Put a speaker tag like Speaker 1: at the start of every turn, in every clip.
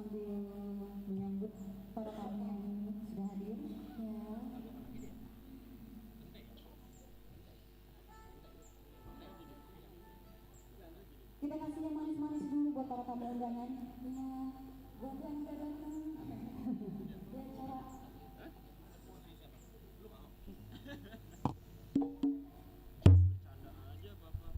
Speaker 1: sambil menyambut para tamu yang sudah hadir. Ya. Kita kasih yang manis-manis dulu buat para tamu undangan. Ya, buat yang udah datang. Ya, cara.
Speaker 2: Bercanda aja Bapak.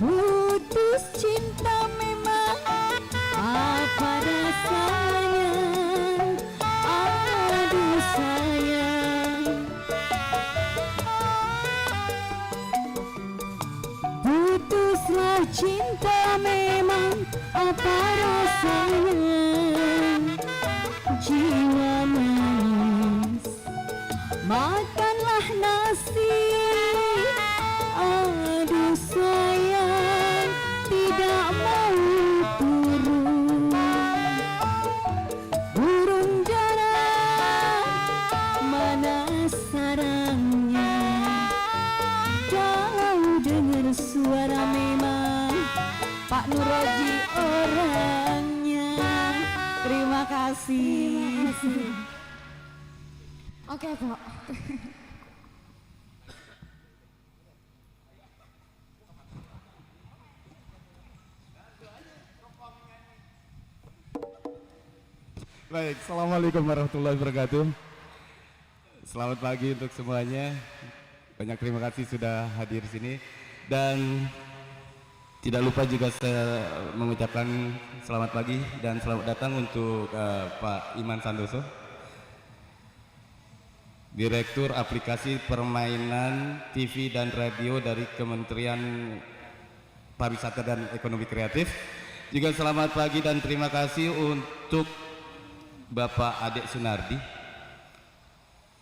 Speaker 1: Putus cinta memang apa rasanya? Aduh sayang, putuslah cinta memang apa rasanya? Jiwa manis, makanlah nasi. Aduh sayang, tidak mau turun. Burung darah, mana sarangnya? Kau dengar suara memang Pak Nuroji orangnya. Terima kasih. Oke, Pak.
Speaker 3: Baik, assalamualaikum warahmatullahi wabarakatuh. Selamat pagi untuk semuanya. Banyak terima kasih sudah hadir sini dan tidak lupa juga saya mengucapkan selamat pagi dan selamat datang untuk Pak Iman Santoso, Direktur Aplikasi Permainan TV dan Radio dari Kementerian Pariwisata dan Ekonomi Kreatif. Juga selamat pagi dan terima kasih untuk Bapak Adek Sunardi.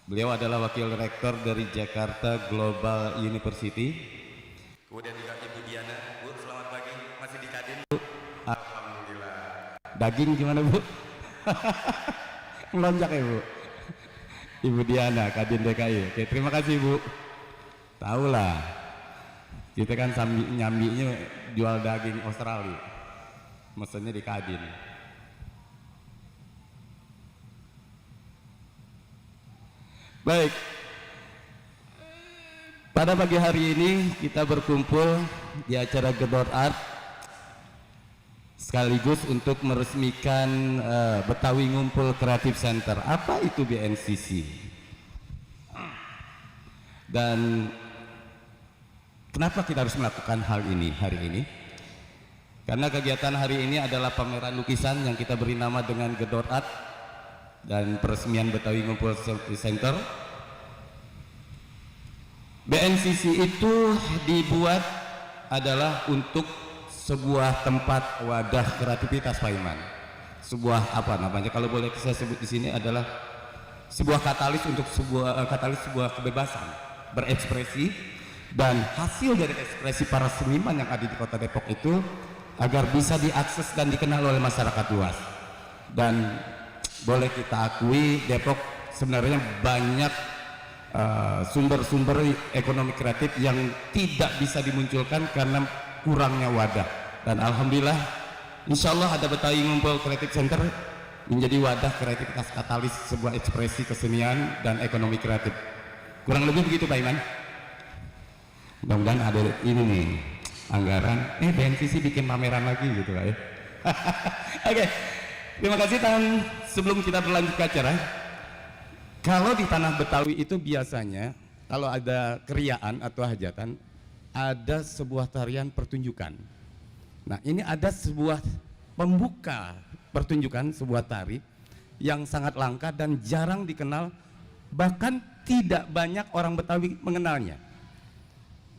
Speaker 3: Beliau adalah Wakil Rektor dari Jakarta Global University. Kemudian juga Ibu Diana. Bu, selamat pagi. Masih di Kadin, Bu? Alhamdulillah. Daging gimana, Bu? Melonjak ya, Bu? Ibu Diana, Kadin DKI. Oke, terima kasih, Bu. Tahu lah, kita kan nyambinya jual daging Australia. Mesennya di Kadin. Baik, pada pagi hari ini kita berkumpul di acara Gedor Art sekaligus untuk meresmikan Betawi Ngumpul Creative Center. Apa itu BNCC? Dan kenapa kita harus melakukan hal ini hari ini? Karena kegiatan hari ini adalah pameran lukisan yang kita beri nama dengan Gedor Art dan peresmian Betawi Ngumpul Center. BNCC itu dibuat adalah untuk sebuah tempat wadah kreativitas, Pak Iman. Sebuah apa namanya, kalau boleh saya sebut di sini adalah sebuah katalis untuk sebuah kebebasan berekspresi, dan hasil dari ekspresi para seniman yang ada di Kota Depok itu agar bisa diakses dan dikenal oleh masyarakat luas. Dan boleh kita akui, Depok sebenarnya banyak sumber-sumber ekonomi kreatif yang tidak bisa dimunculkan karena kurangnya wadah. Dan alhamdulillah, insya Allah ada Betawi Ngumpul Creative Center menjadi wadah kreativitas katalis sebuah ekspresi kesenian dan ekonomi kreatif. Kurang lebih begitu, Pak Iman. Mudah-mudahan ada ini nih anggaran. BNCC bikin pameran lagi gitu lah ya. Oke. Terima kasih. Sebelum kita berlanjut ke acara, kalau di tanah Betawi itu biasanya kalau ada keriaan atau hajatan, ada sebuah tarian pertunjukan. Nah, ini ada sebuah pembuka pertunjukan, sebuah tari yang sangat langka dan jarang dikenal, bahkan tidak banyak orang Betawi mengenalnya,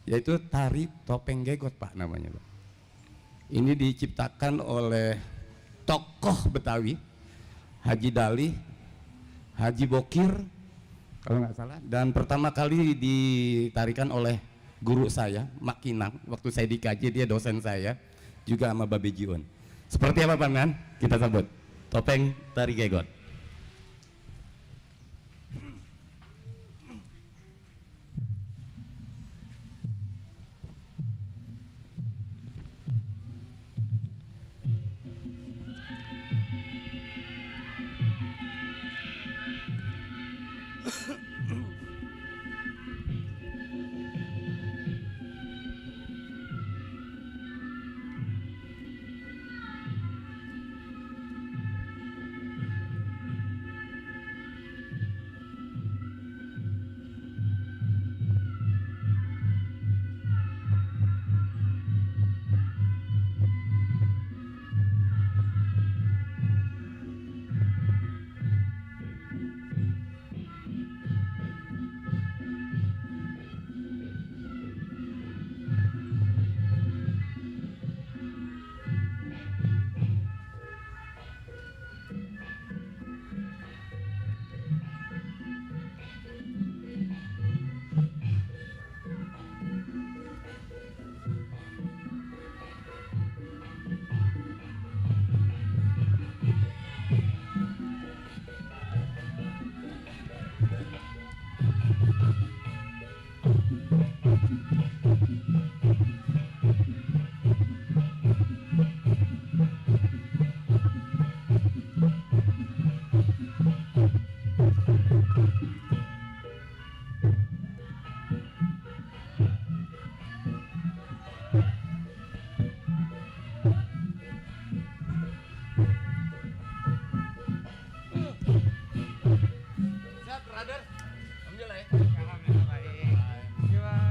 Speaker 3: yaitu tari topeng gegot, Pak, namanya, Pak. Ini diciptakan oleh tokoh Betawi, Haji Dali, Haji Bokir kalau nggak salah, dan pertama kali ditarikan oleh guru saya, Mak Kinang, waktu saya dikaji, dia dosen saya juga sama Babe Jion. Seperti apa, Pak Man? Kita sambut topeng tari gegot.
Speaker 2: Alhamdulillah ya.
Speaker 4: Alhamdulillah baik. Gimana?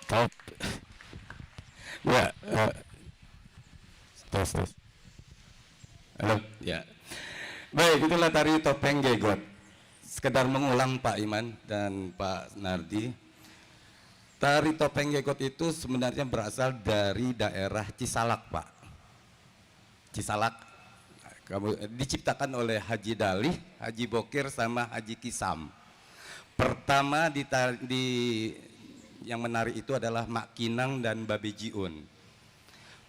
Speaker 3: Top. Ya, terus. Halo, ya. Baik, itulah tari topeng Gegot. Sekedar mengulang Pak Iman dan Pak Nardi. Tari topeng Gegot itu sebenarnya berasal dari daerah Cisalak, Pak. Cisalak. diciptakan oleh Haji Dalih, Haji Bokir sama Haji Kisam. Pertama yang menari itu adalah Mak Kinang dan Babe Jiun.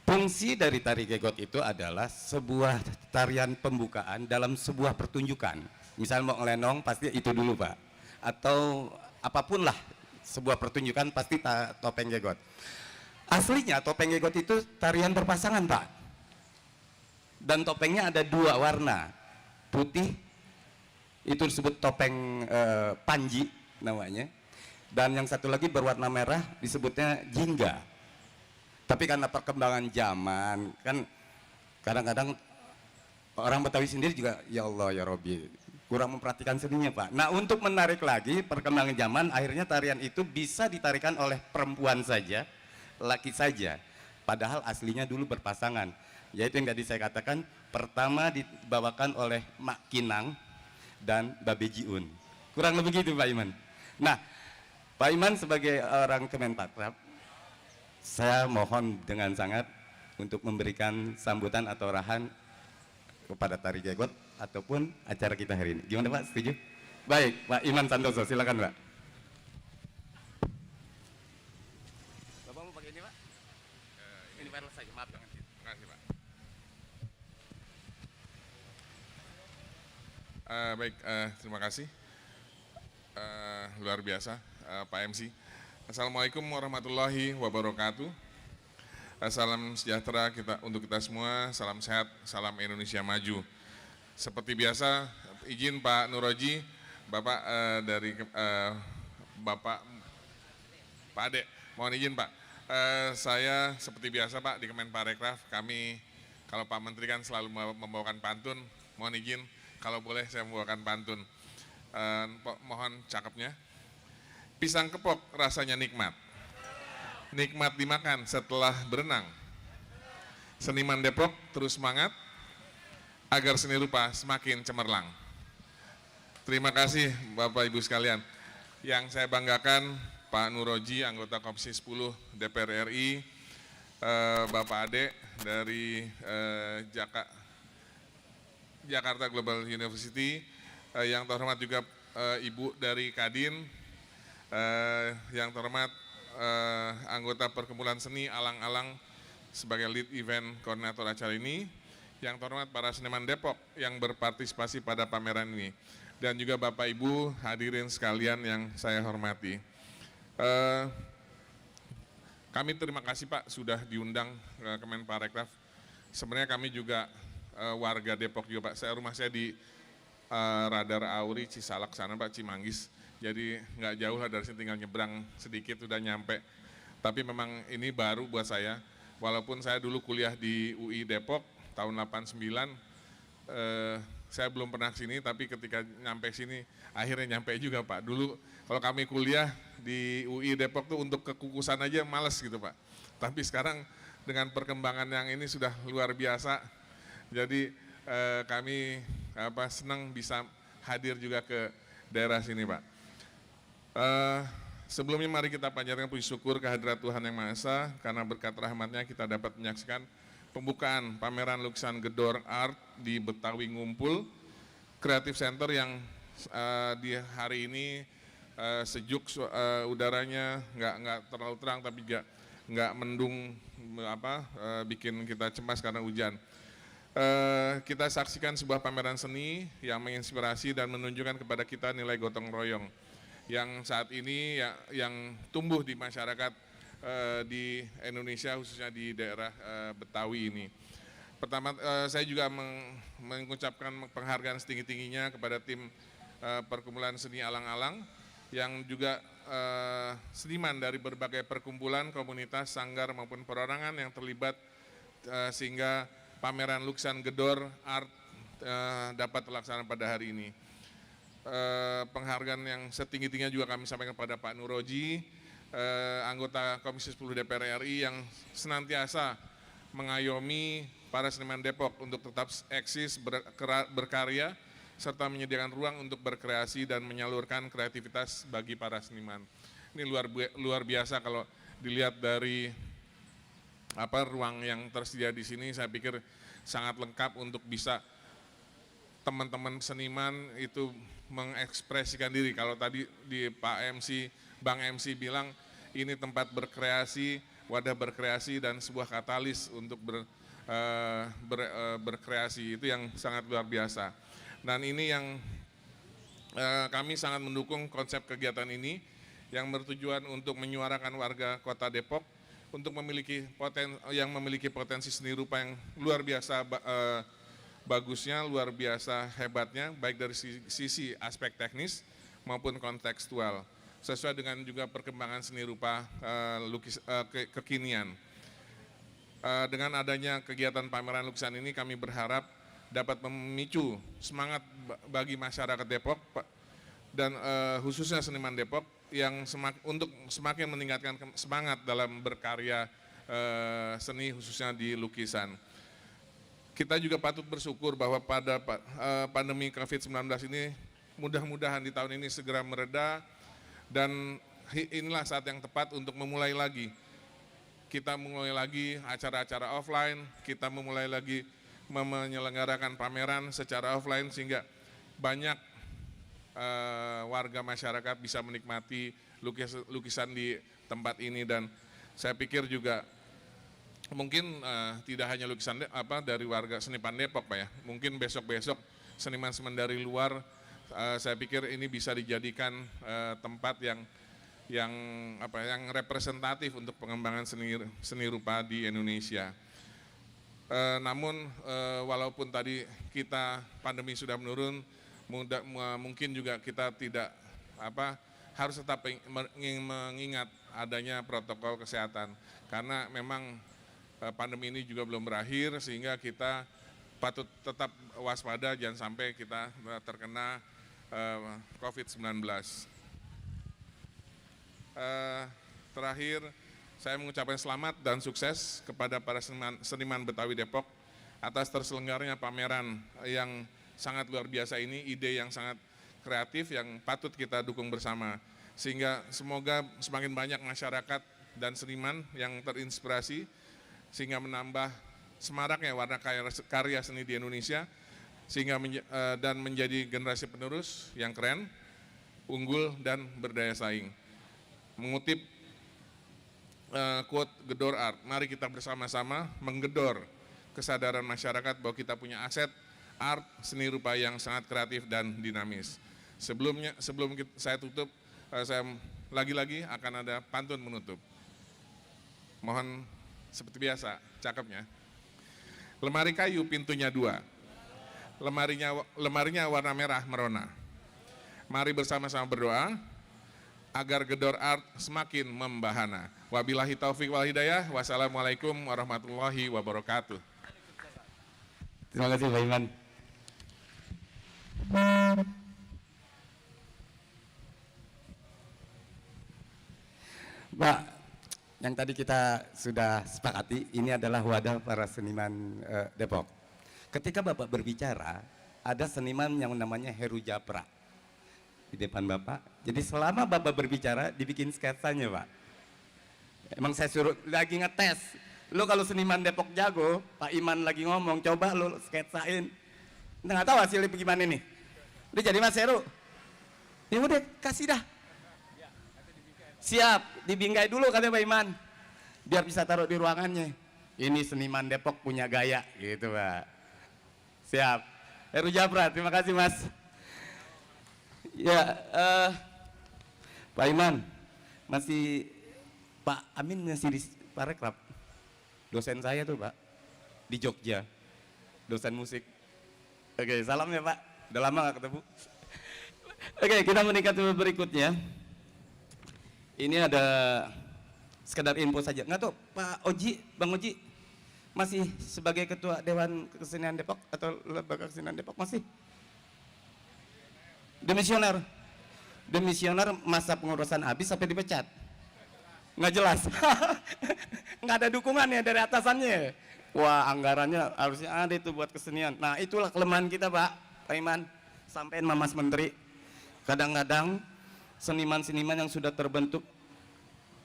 Speaker 3: Fungsi dari tari gegot itu adalah sebuah tarian pembukaan dalam sebuah pertunjukan. Misal mau ngelenong pasti itu dulu Pak, atau apapun lah sebuah pertunjukan pasti topeng gegot. Aslinya topeng gegot itu tarian berpasangan Pak. Dan topengnya ada 2 warna, putih itu disebut topeng panji namanya, dan yang satu lagi berwarna merah disebutnya jingga. Tapi karena perkembangan zaman kan kadang-kadang orang Betawi sendiri juga ya Allah ya Robbi kurang memperhatikan seninya Pak. Nah untuk menarik lagi perkembangan zaman akhirnya tarian itu bisa ditarikan oleh perempuan saja, laki saja, padahal aslinya dulu berpasangan. Yaitu yang tadi saya katakan, pertama dibawakan oleh Mak Kinang dan Babe Jiun. Kurang lebih gitu Pak Iman. Nah, Pak Iman sebagai orang Kemenparekraf, saya mohon dengan sangat untuk memberikan sambutan atau arahan kepada tari gegot ataupun acara kita hari ini. Gimana Pak, setuju? Baik, Pak Iman Santoso, silakan Pak. Bapak mau pakai ini Pak? Ini wireless saja, maaf jangan. Terima kasih Pak.
Speaker 5: Baik, terima kasih. Luar biasa Pak MC. Assalamualaikum warahmatullahi wabarakatuh. Salam sejahtera untuk kita semua, salam sehat, salam Indonesia maju. Seperti biasa, izin Pak Nuroji, Bapak dari Bapak Pak Ade, mohon izin Pak. Saya seperti biasa Pak di Kemenparekraf, kami kalau Pak Menteri kan selalu membawakan pantun, mohon izin kalau boleh saya membawakan pantun. Mohon cakepnya. Pisang kepok rasanya nikmat. Nikmat dimakan setelah berenang. Seniman Depok terus semangat agar seni rupa semakin cemerlang. Terima kasih Bapak Ibu sekalian. Yang saya banggakan Pak Nuroji, anggota Komisi 10 DPR RI, Bapak Ade dari Jakarta Global University, yang terhormat juga Ibu dari Kadin, yang terhormat anggota Perkumpulan Seni Alang-Alang sebagai lead event koordinator acara ini, yang terhormat para seniman Depok yang berpartisipasi pada pameran ini, dan juga Bapak Ibu hadirin sekalian yang saya hormati. Kami terima kasih Pak sudah diundang ke Kemenparekraf. Sebenarnya kami juga warga Depok juga Pak. Rumah saya di Radar Auri, Cisalak sana Pak, Cimanggis. Jadi nggak jauh lah dari sini, tinggal nyebrang sedikit udah nyampe. Tapi memang ini baru buat saya. Walaupun saya dulu kuliah di UI Depok tahun 89, saya belum pernah sini, tapi ketika nyampe sini akhirnya nyampe juga Pak. Dulu kalau kami kuliah di UI Depok tuh untuk kekukusan aja males gitu Pak. Tapi sekarang dengan perkembangan yang ini sudah luar biasa. Jadi kami senang bisa hadir juga ke daerah sini Pak. Sebelumnya mari kita panjatkan puji syukur kehadirat Tuhan Yang Maha Esa, karena berkat rahmat-Nya kita dapat menyaksikan pembukaan pameran lukisan Gedor Art di Betawi Ngumpul Creative Center yang di hari ini sejuk, udaranya nggak terlalu terang tapi juga nggak mendung bikin kita cemas karena hujan. Kita saksikan sebuah pameran seni yang menginspirasi dan menunjukkan kepada kita nilai gotong royong yang saat ini yang tumbuh di masyarakat di Indonesia, khususnya di daerah Betawi ini. Pertama, saya juga mengucapkan penghargaan setinggi-tingginya kepada tim Perkumpulan Seni Alang-Alang yang juga seniman dari berbagai perkumpulan, komunitas, sanggar maupun perorangan yang terlibat sehingga pameran lukisan Gedor Art dapat terlaksana pada hari ini. Penghargaan yang setinggi-tingginya juga kami sampaikan kepada Pak Nuroji, anggota Komisi 10 DPR RI yang senantiasa mengayomi para seniman Depok untuk tetap eksis, berkarya, serta menyediakan ruang untuk berkreasi dan menyalurkan kreativitas bagi para seniman. Ini luar biasa kalau dilihat dari ruang yang tersedia di sini, saya pikir sangat lengkap untuk bisa teman-teman seniman itu mengekspresikan diri. Kalau tadi di Pak MC, Bang MC bilang ini tempat berkreasi, wadah berkreasi dan sebuah katalis untuk berkreasi, itu yang sangat luar biasa. Dan ini yang kami sangat mendukung konsep kegiatan ini yang bertujuan untuk menyuarakan warga Kota Depok untuk yang memiliki potensi seni rupa yang luar biasa bagusnya, luar biasa hebatnya, baik dari sisi aspek teknis maupun kontekstual, sesuai dengan juga perkembangan seni rupa kekinian. Dengan adanya kegiatan pameran lukisan ini, kami berharap dapat memicu semangat bagi masyarakat Depok dan khususnya seniman Depok yang untuk semakin meningkatkan semangat dalam berkarya seni, khususnya di lukisan. Kita juga patut bersyukur bahwa pada pandemi COVID-19 ini mudah-mudahan di tahun ini segera mereda, dan inilah saat yang tepat untuk memulai lagi. Kita memulai lagi acara-acara offline, kita memulai lagi menyelenggarakan pameran secara offline sehingga banyak warga masyarakat bisa menikmati lukisan di tempat ini. Dan saya pikir juga mungkin tidak hanya lukisan dari warga seniman Depok Pak ya, mungkin besok-besok seniman-seniman dari luar, saya pikir ini bisa dijadikan tempat yang representatif untuk pengembangan seni rupa di Indonesia. Namun walaupun tadi pandemi sudah menurun, mungkin juga kita tidak harus tetap mengingat adanya protokol kesehatan, karena memang pandemi ini juga belum berakhir, sehingga kita patut tetap waspada jangan sampai kita terkena COVID-19. Terakhir, saya mengucapkan selamat dan sukses kepada para seniman Betawi Depok atas terselenggaranya pameran yang sangat luar biasa ini, ide yang sangat kreatif yang patut kita dukung bersama, sehingga semoga semakin banyak masyarakat dan seniman yang terinspirasi sehingga menambah semaraknya warna karya seni di Indonesia, sehingga dan menjadi generasi penerus yang keren, unggul dan berdaya saing. Mengutip quote Gedor Art, mari kita bersama-sama menggedor kesadaran masyarakat bahwa kita punya aset art seni rupa yang sangat kreatif dan dinamis. Sebelum saya tutup, saya lagi-lagi akan ada pantun menutup. Mohon seperti biasa, cakepnya. Lemari kayu pintunya 2, lemarinya warna merah merona. Mari bersama-sama berdoa agar Gedor Art semakin membahana. Wabillahi taufik wal hidayah. Wassalamualaikum warahmatullahi wabarakatuh.
Speaker 3: Terima kasih Pak Iman. Pak, yang tadi kita sudah sepakati, ini adalah wadah para seniman Depok. Ketika Bapak berbicara, ada seniman yang namanya Heru Japra di depan Bapak. Jadi selama Bapak berbicara, dibikin sketsanya Pak. Emang saya suruh lagi ngetes. Lo kalau seniman Depok jago, Pak Iman lagi ngomong, coba lo sketsain. Nggak tahu hasilnya bagaimana nih. Udah jadi Mas Heru? Ya udah, kasih dah. Siap, dibingkai dulu katanya Pak Iman, biar bisa taruh di ruangannya. Ini seniman Depok punya gaya, gitu Pak. Siap. Heru Japra, terima kasih Mas. Ya, Pak Iman, Pak Amin masih di Parekraf. Dosen saya tuh Pak, di Jogja, dosen musik. Oke, salam ya Pak, udah lama gak ketemu. Oke, kita meningkat berikutnya. Ini ada sekedar info saja. Nggak tahu Pak Oji, Bang Oji masih sebagai Ketua Dewan Kesenian Depok atau Lembaga Kesenian Depok masih? Demisioner. Demisioner masa pengurusan habis sampai dipecat. Nggak jelas. Nggak ada dukungannya dari atasannya. Wah, anggarannya harusnya ada itu buat kesenian. Nah, itulah kelemahan kita Pak Iman. Sampein sama Mas Menteri. Kadang-kadang seniman-seniman yang sudah terbentuk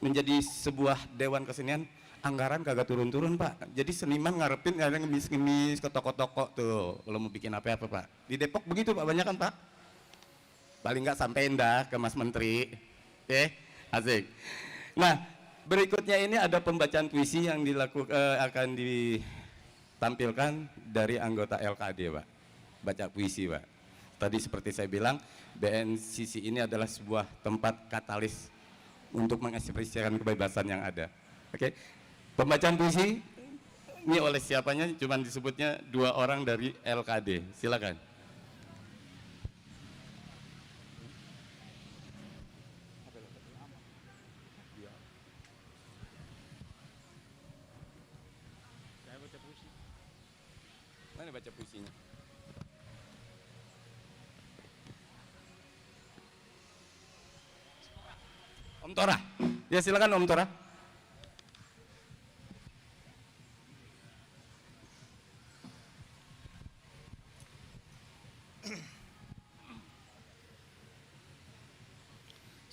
Speaker 3: menjadi sebuah dewan kesenian, anggaran kagak turun-turun Pak. Jadi seniman ngarepin kadang ngemis-ngemis ke toko-toko tuh kalau mau bikin apa-apa Pak. Di Depok begitu Pak, banyak kan Pak. Paling nggak sampein dah ke Mas Menteri. Oke, asik. Nah, berikutnya ini ada pembacaan puisi yang akan ditampilkan dari anggota LKD Pak. Baca puisi Pak. Tadi seperti saya bilang, BNCC ini adalah sebuah tempat katalis untuk mengekspresikan kebebasan yang ada. Oke, pembacaan puisi ini oleh siapanya, cuman disebutnya 2 orang dari LKD. Silakan.
Speaker 2: Saya baca puisi.
Speaker 3: Mana baca puisinya? Om Tora. Ya silakan Om Tora.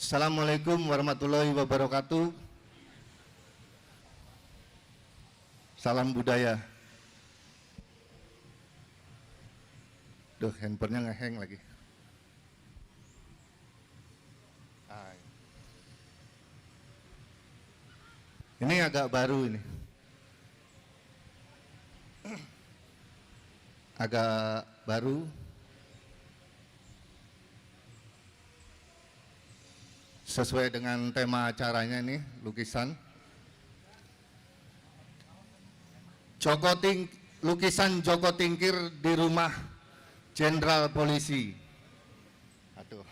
Speaker 6: Assalamualaikum warahmatullahi wabarakatuh. Salam budaya. Duh, handphonenya ngeheng lagi. Ini agak baru ini. Agak baru. Sesuai dengan tema acaranya ini, lukisan. Lukisan Joko Tingkir di rumah Jenderal Polisi. Aduh,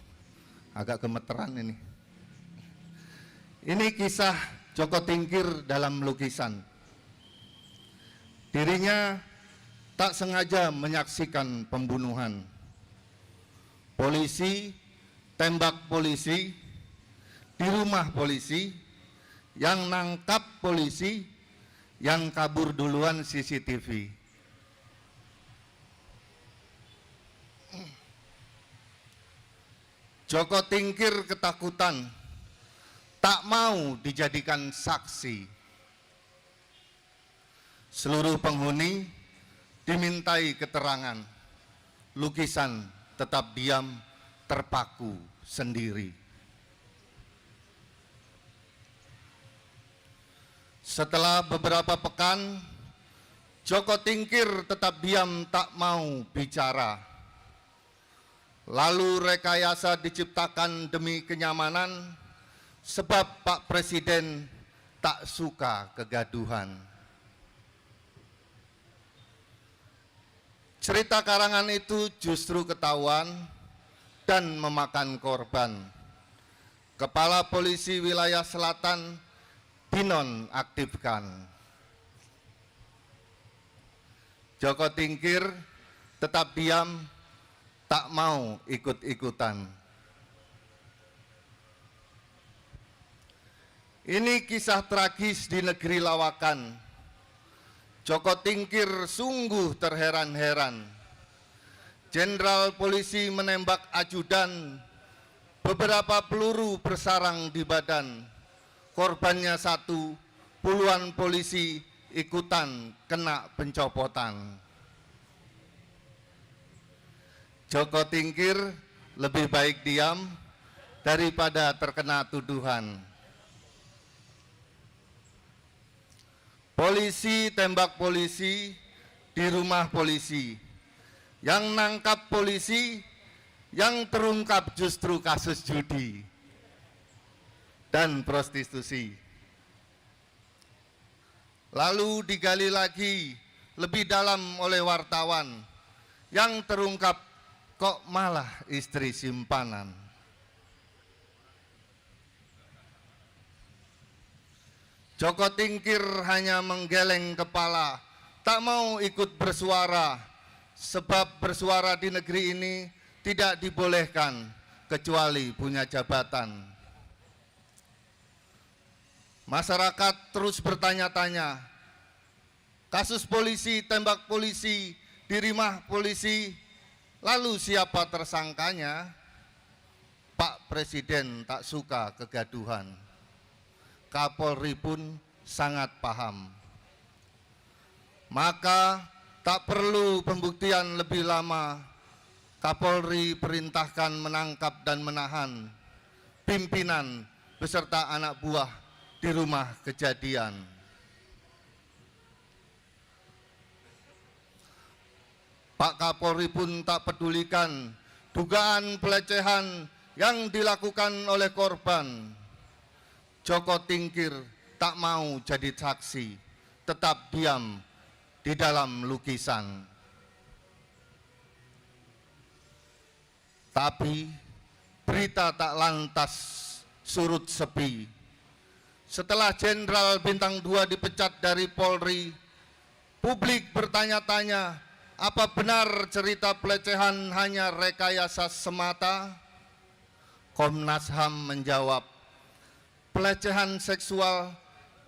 Speaker 6: agak gemeteran ini. Ini kisah Joko Tingkir dalam lukisan. Dirinya tak sengaja menyaksikan pembunuhan. Polisi tembak polisi di rumah polisi, yang nangkap polisi, yang kabur duluan CCTV. Joko Tingkir ketakutan, tak mau dijadikan saksi. Seluruh penghuni dimintai keterangan. Lukisan tetap diam, terpaku sendiri. Setelah beberapa pekan, Joko Tingkir tetap diam, tak mau bicara. Lalu rekayasa diciptakan demi kenyamanan, sebab Pak Presiden tak suka kegaduhan. Cerita karangan itu justru ketahuan dan memakan korban. Kepala Polisi Wilayah Selatan dinonaktifkan. Joko Tingkir tetap diam, tak mau ikut-ikutan. Ini kisah tragis di negeri lawakan. Joko Tingkir sungguh terheran-heran. Jenderal Polisi menembak ajudan, beberapa peluru bersarang di badan. Korbannya 1, puluhan polisi ikutan kena pencopotan. Joko Tingkir lebih baik diam daripada terkena tuduhan. Polisi tembak polisi di rumah polisi. Yang nangkap polisi, yang terungkap justru kasus judi dan prostitusi. Lalu digali lagi lebih dalam oleh wartawan, yang terungkap kok malah istri simpanan. Joko Tingkir hanya menggeleng kepala, tak mau ikut bersuara, sebab bersuara di negeri ini tidak dibolehkan kecuali punya jabatan. Masyarakat terus bertanya-tanya, kasus polisi tembak polisi di rumah polisi, lalu siapa tersangkanya? Pak Presiden tak suka kegaduhan. Kapolri pun sangat paham. Maka tak perlu pembuktian lebih lama, Kapolri perintahkan menangkap dan menahan pimpinan beserta anak buah di rumah kejadian. Pak Kapolri pun tak pedulikan dugaan pelecehan yang dilakukan oleh korban. Joko Tingkir tak mau jadi saksi, tetap diam di dalam lukisan. Tapi berita tak lantas surut sepi. Setelah Jenderal Bintang 2 dipecat dari Polri, publik bertanya-tanya, apa benar cerita pelecehan hanya rekayasa semata? Komnas HAM menjawab, pelecehan seksual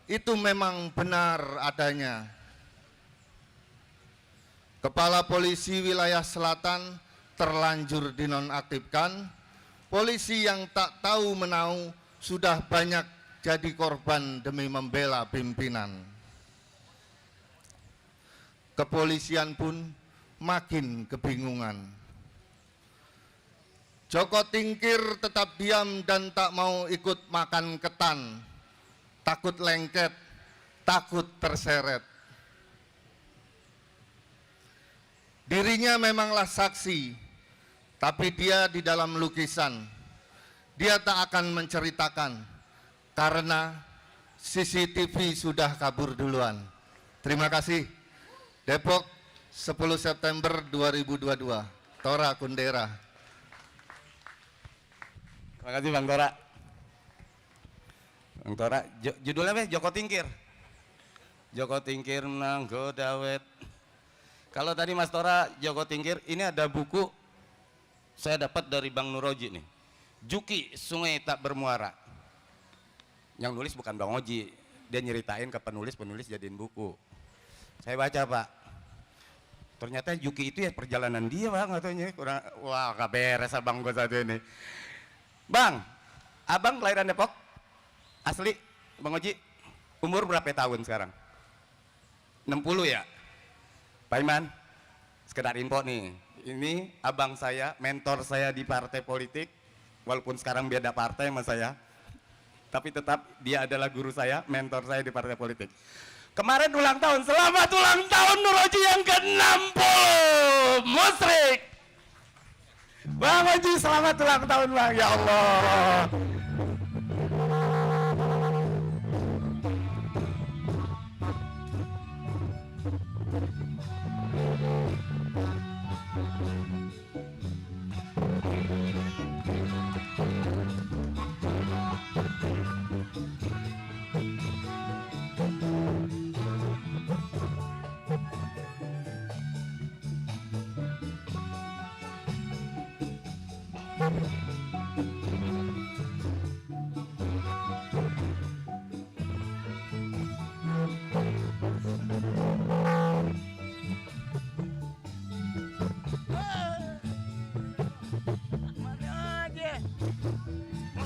Speaker 6: itu memang benar adanya. Kepala Polisi Wilayah Selatan terlanjur dinonaktifkan. Polisi yang tak tahu menau sudah banyak jadi korban demi membela pimpinan. Kepolisian pun makin kebingungan. Joko Tingkir tetap diam dan tak mau ikut makan ketan, takut lengket, takut terseret. Dirinya memanglah saksi, tapi dia di dalam lukisan. Dia tak akan menceritakan, karena CCTV sudah kabur duluan. Terima kasih. Depok, 10 September 2022. Tora Kundera.
Speaker 3: Terima kasih Bang Tora. Bang Tora, judulnya apa? Joko Tingkir. Joko Tingkir nanggo dawet. Kalau tadi Mas Tora Joko Tingkir, ini ada buku saya dapat dari Bang Nuroji nih. Juki Sungai Tak Bermuara. Yang nulis bukan Bang Oji, dia nyeritain ke penulis jadiin buku. Saya baca Pak, ternyata Juki itu ya perjalanan dia Bang, katanya kurang, wah gak beres abang gue satu ini. Bang, abang kelahiran Depok, asli Bang Oji, umur berapa tahun sekarang? 60 ya? Pak Iman, sekedar info nih, ini abang saya, mentor saya di partai politik, walaupun sekarang beda partai sama saya, tapi tetap dia adalah guru saya, mentor saya di partai politik. Kemarin ulang tahun, selamat ulang tahun Nuroji yang ke-60, Musrik. Bang Oji, selamat ulang tahun Bang, ya Allah.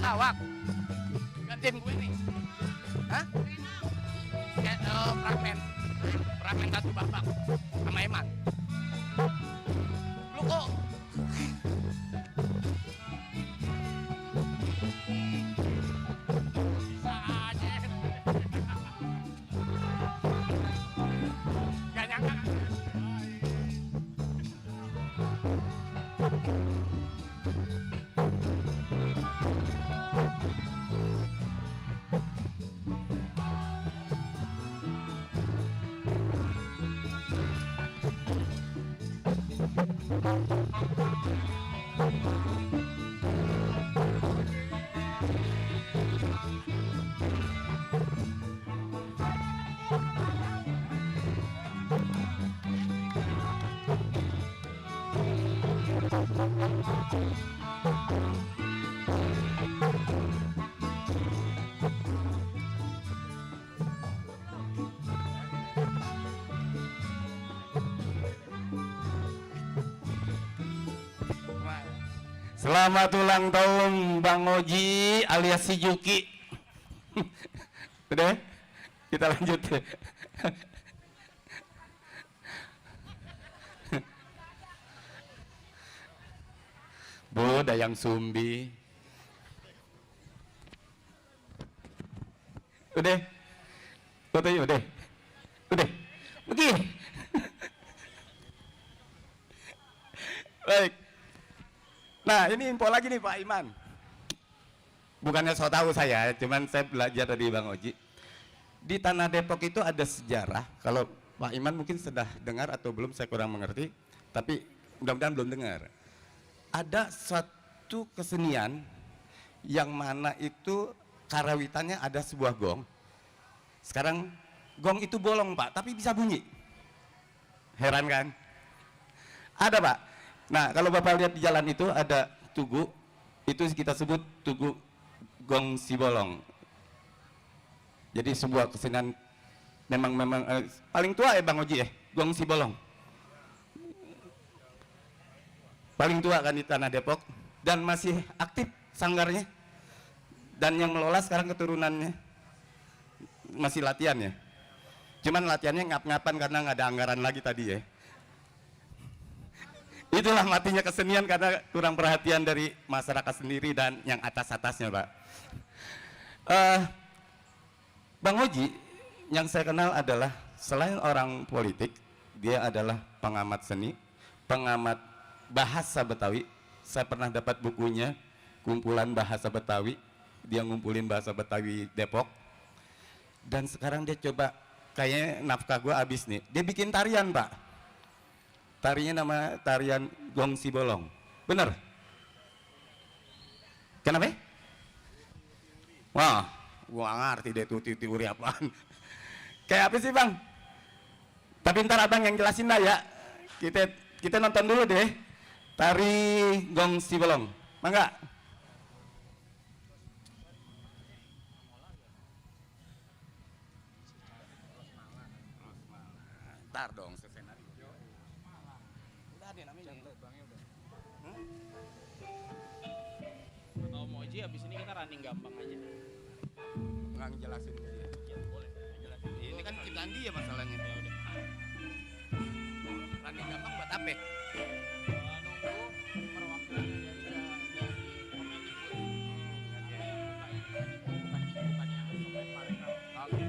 Speaker 4: Lawak, gantiin gue nih. Hah? Ya, fragmen satu babak sama Eman. Lu kok bisa aja. Gak nyangka.
Speaker 3: Selamat ulang tahun Bang Oji alias si Juki. Udah? Kita lanjut. Bu Dayang Sumbi. Udah. Fotonya udah. Udah. Begini. Baik. Nah, ini info lagi nih Pak Iman. Bukannya so tahu saya, cuman saya belajar dari Bang Oji. Di Tanah Depok itu ada sejarah. Kalau Pak Iman mungkin sudah dengar atau belum, saya kurang mengerti. Tapi mudah-mudahan belum dengar. Ada suatu kesenian yang mana itu karawitannya ada sebuah gong. Sekarang gong itu bolong Pak, tapi bisa bunyi. Heran kan? Ada Pak. Nah kalau Bapak lihat di jalan itu ada tugu, itu kita sebut tugu gong si bolong. Jadi sebuah kesenian memang paling tua ya Bang Oji ya, gong si bolong. Paling tua kan di Tanah Depok dan masih aktif sanggarnya. Dan yang mengelola sekarang keturunannya masih latihan ya. Cuman latihannya ngap-ngapan karena nggak ada anggaran lagi tadi ya. Itulah matinya kesenian karena kurang perhatian dari masyarakat sendiri dan yang atas-atasnya Pak. Bang Oji yang saya kenal adalah selain orang politik, dia adalah pengamat seni, pengamat bahasa Betawi. Saya pernah dapat bukunya, kumpulan bahasa Betawi. Dia ngumpulin bahasa Betawi Depok. Dan sekarang dia coba, kayaknya nafkah gue habis nih. Dia bikin tarian Pak. Tarinya nama tarian Gong Si Bolong. Bener? Kenapa? Wah, gua ngerti deh tuh teori apaan. Kayak apa sih Bang? Tapi ntar abang yang jelasin lah ya. Kita nonton dulu deh. Tari Gong Si Bolong. Mangga? Ntar dong, sesenario. Udah ada namanya.
Speaker 2: Kalau mau Oji abis ini kita running gampang aja.
Speaker 3: Nggak ngejelasin dia.
Speaker 2: Ya boleh. Jelasin.
Speaker 3: Ini kan ciptaan dia masalahnya.
Speaker 2: Ya udah.
Speaker 3: Running gampang buat apa?
Speaker 2: Nunggu perwakilan dari Komendikbud. Bukan yang Kemenparekraf.
Speaker 3: Oke.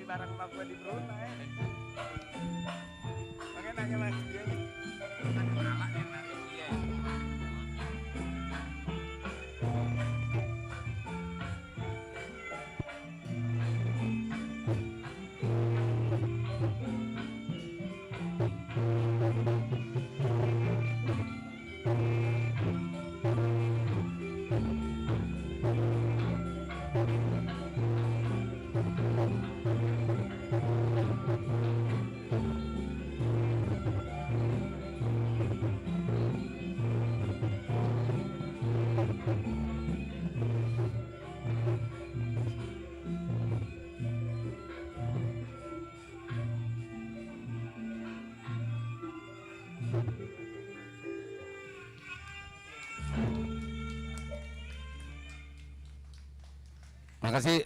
Speaker 2: bareng sama gue di Brunei. Makanya nanya lagi dia. Kan malah yang nari dia.
Speaker 3: Makasih.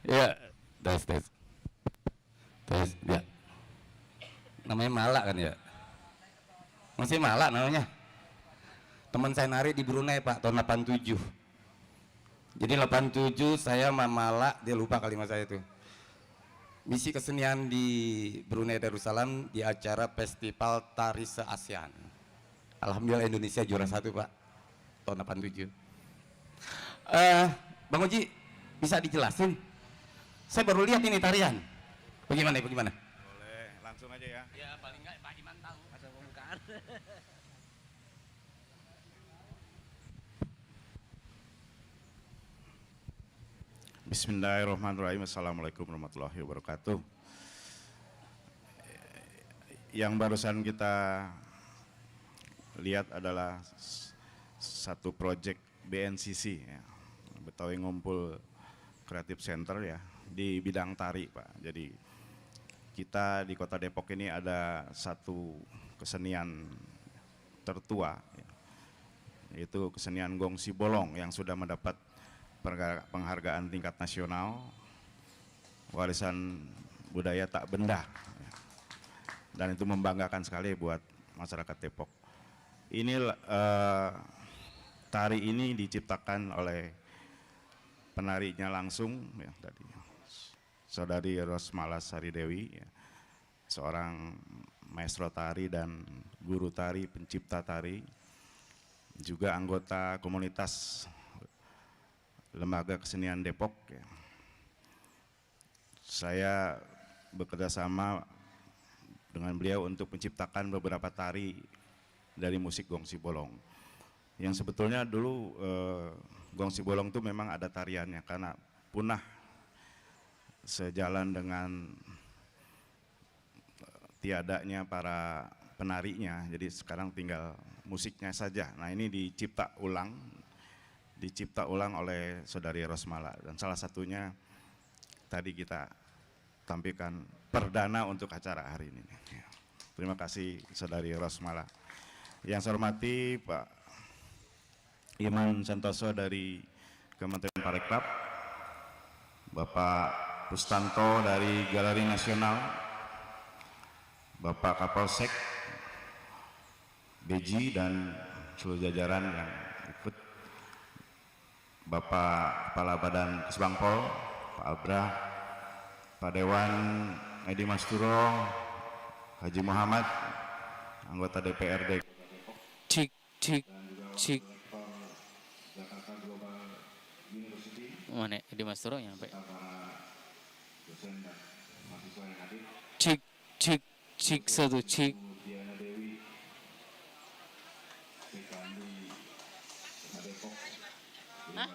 Speaker 3: Ya, tes. Ya. Namanya Mala kan ya? Masih Mala namanya. Teman saya nari di Brunei Pak, tahun 87. Jadi 87 saya sama Mala, dia lupa kalimat saya itu. Misi kesenian di Brunei Darussalam di acara Festival Tari Se-ASEAN. Alhamdulillah Indonesia juara 1 Pak, tahun 87. Bang Oji, bisa dijelasin? Saya baru lihat ini tarian. Bagaimana?
Speaker 7: Boleh, langsung aja ya.
Speaker 4: Ya paling enggak Pak Iman tahu asal pembukaan.
Speaker 7: Bismillahirrahmanirrahim. Assalamualaikum warahmatullahi wabarakatuh. Yang barusan kita lihat adalah satu proyek BNCC ya, Betawi Ngumpul Creative Center ya, di bidang tari Pak. Jadi kita di Kota Depok ini ada satu kesenian tertua ya, yaitu kesenian Gong Sibolong yang sudah mendapat penghargaan tingkat nasional warisan budaya tak benda ya. Dan itu membanggakan sekali buat masyarakat Depok. Ini tari ini diciptakan oleh penarinya langsung ya, tadi Saudari Rosmala Saridewi ya, seorang maestro tari dan guru tari, pencipta tari, juga anggota komunitas Lembaga Kesenian Depok ya. Saya bekerja sama dengan beliau untuk menciptakan beberapa tari dari musik Gong Sibolong. Yang sebetulnya dulu Gong Sibolong itu memang ada tariannya, karena punah sejalan dengan tiadanya para penarinya, jadi sekarang tinggal musiknya saja. Nah ini dicipta ulang oleh Saudari Rosmala, dan salah satunya tadi kita tampilkan perdana untuk acara hari ini. Terima kasih Saudari Rosmala. Yang saya hormati Pak Iman Santoso dari Kementerian Parekraf, Bapak Rustanto dari Galeri Nasional, Bapak Kapolsek, Beji dan seluruh jajaran yang ikut, Bapak Kepala Badan Kesbangpol, Pak Abra, Pak Dewan Edi Masturo, Haji Muhammad, anggota DPRD.
Speaker 2: Cik. Mana di Masturo nyampe. Cik satu cik. Hah?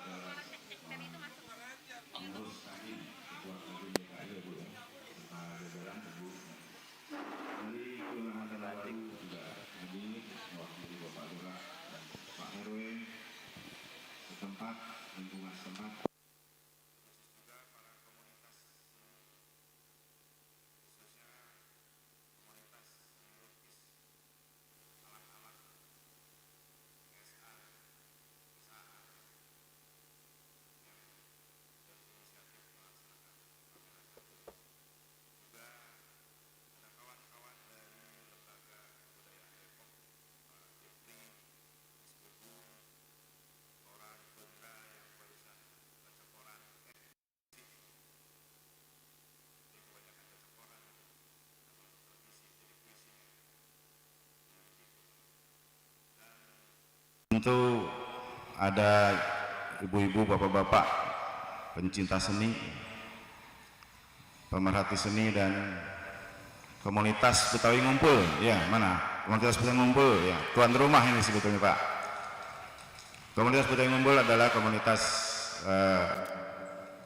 Speaker 7: tentu ada ibu-ibu, bapak-bapak, pencinta seni, pemerhati seni dan komunitas Betawi Ngumpul. Ya, mana? Komunitas Betawi Ngumpul, ya. Tuan rumah ini sebetulnya, Pak. Komunitas Betawi Ngumpul adalah komunitas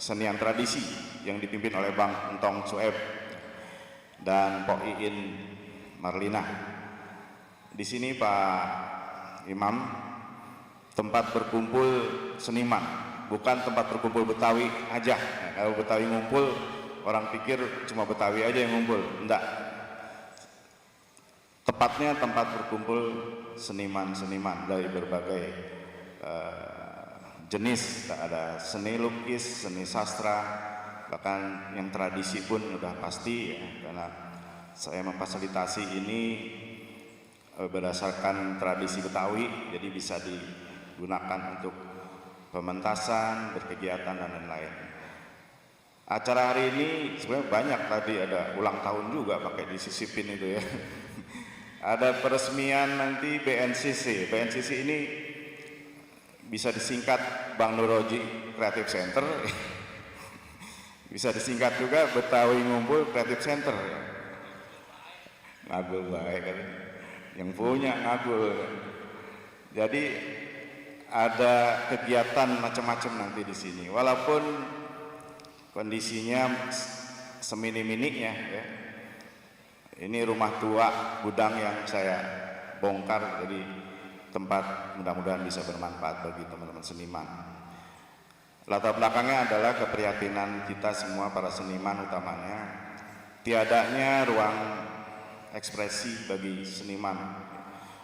Speaker 7: senian tradisi yang dipimpin oleh Bang Entong Sueb dan Pok Iin Marlina. Di sini Pak Imam, tempat berkumpul seniman, bukan tempat berkumpul Betawi aja. Nah, kalau Betawi ngumpul, orang pikir cuma Betawi aja yang ngumpul. Enggak. Tepatnya tempat berkumpul seniman-seniman dari berbagai jenis. Ada seni lukis, seni sastra, bahkan yang tradisi pun udah pasti ya, karena saya memfasilitasi ini berdasarkan tradisi Betawi, jadi bisa digunakan untuk pementasan, berkegiatan dan lain-lain. Acara hari ini sebenarnya banyak, tadi ada ulang tahun juga pakai disisipin itu ya. Ada peresmian nanti BNCC. BNCC ini bisa disingkat Bang Nuroji Creative Center. Bisa disingkat juga Betawi Ngumpul Creative Center. Ngagul baik kan. Yang punya ngagul. Jadi ada kegiatan macam-macam nanti di sini. Walaupun kondisinya semini-mininya ya. Ini rumah tua gudang yang saya bongkar, jadi tempat mudah-mudahan bisa bermanfaat bagi teman-teman seniman. Latar belakangnya adalah keprihatinan kita semua para seniman, utamanya tiadanya ruang ekspresi bagi seniman,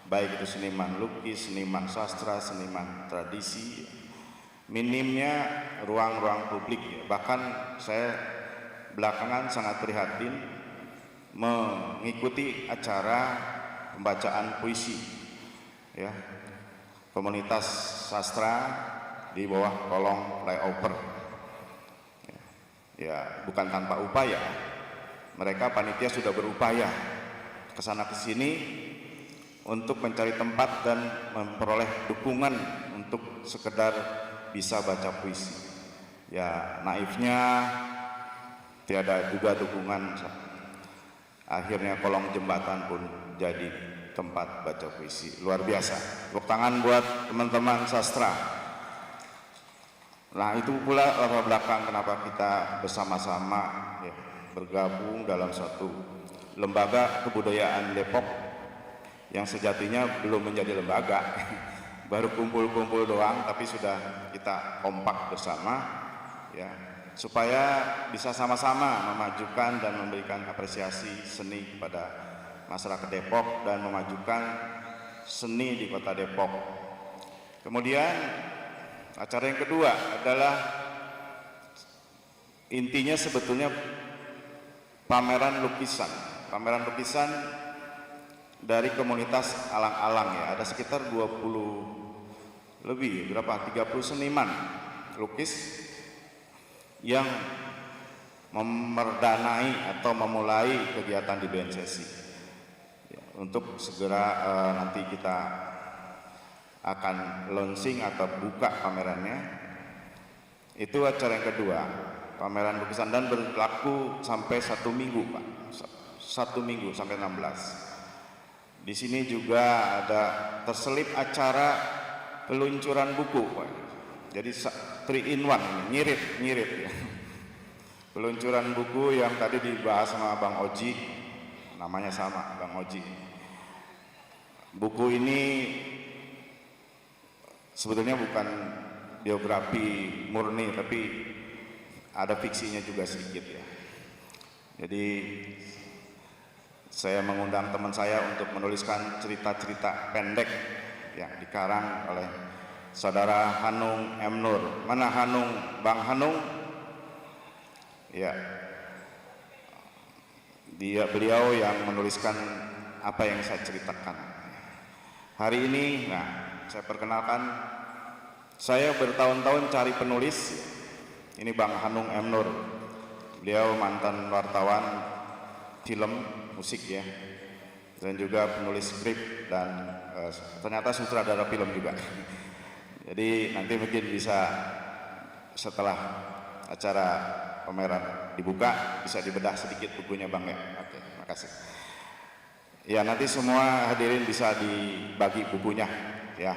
Speaker 7: baik itu seniman lukis, seniman sastra, seniman tradisi. Minimnya ruang-ruang publik ya. Bahkan saya belakangan sangat prihatin mengikuti acara pembacaan puisi ya, komunitas sastra di bawah kolong flyover ya, bukan tanpa upaya. Mereka panitia sudah berupaya kesana kesini untuk mencari tempat dan memperoleh dukungan untuk sekedar bisa baca puisi ya. Naifnya tiada juga dukungan, akhirnya kolong jembatan pun jadi tempat baca puisi. Luar biasa. Tepuk tangan buat teman-teman sastra. Nah, itu pula latar belakang kenapa kita bersama-sama ya, bergabung dalam satu lembaga kebudayaan Depok yang sejatinya belum menjadi lembaga. Baru kumpul-kumpul doang, tapi sudah kita kompak bersama ya, supaya bisa sama-sama memajukan dan memberikan apresiasi seni kepada masyarakat Depok dan memajukan seni di kota Depok. Kemudian acara yang kedua adalah intinya sebetulnya pameran lukisan. Pameran lukisan dari komunitas Alang-Alang ya, ada sekitar 20 lebih, berapa? 30 seniman lukis yang memerdanai atau memulai kegiatan di BNCC ya, untuk segera nanti kita akan launching atau buka pamerannya. Itu acara yang kedua, pameran lukisan, dan berlaku sampai 1 minggu Pak, 1 minggu sampai 16. Di sini juga ada terselip acara peluncuran buku Pak. Jadi 3 in 1, nyirit ya. Peluncuran buku yang tadi dibahas sama Bang Oji, namanya sama Bang Oji. Buku ini sebetulnya bukan biografi murni, tapi ada fiksinya juga sedikit ya. Jadi saya mengundang teman saya untuk menuliskan cerita-cerita pendek yang dikarang oleh Saudara Hanung M. Nur. Mana Hanung? Bang Hanung? Ya, beliau yang menuliskan apa yang saya ceritakan. Hari ini, nah, saya perkenalkan, saya bertahun-tahun cari penulis. Ini Bang Hanung M. Nur. Beliau mantan wartawan film musik ya. dan juga penulis skrip dan ternyata sutradara film juga. Jadi nanti mungkin bisa setelah acara pameran dibuka bisa dibedah sedikit bukunya Bang ya. Oke, makasih. Ya nanti semua hadirin bisa dibagi bukunya ya.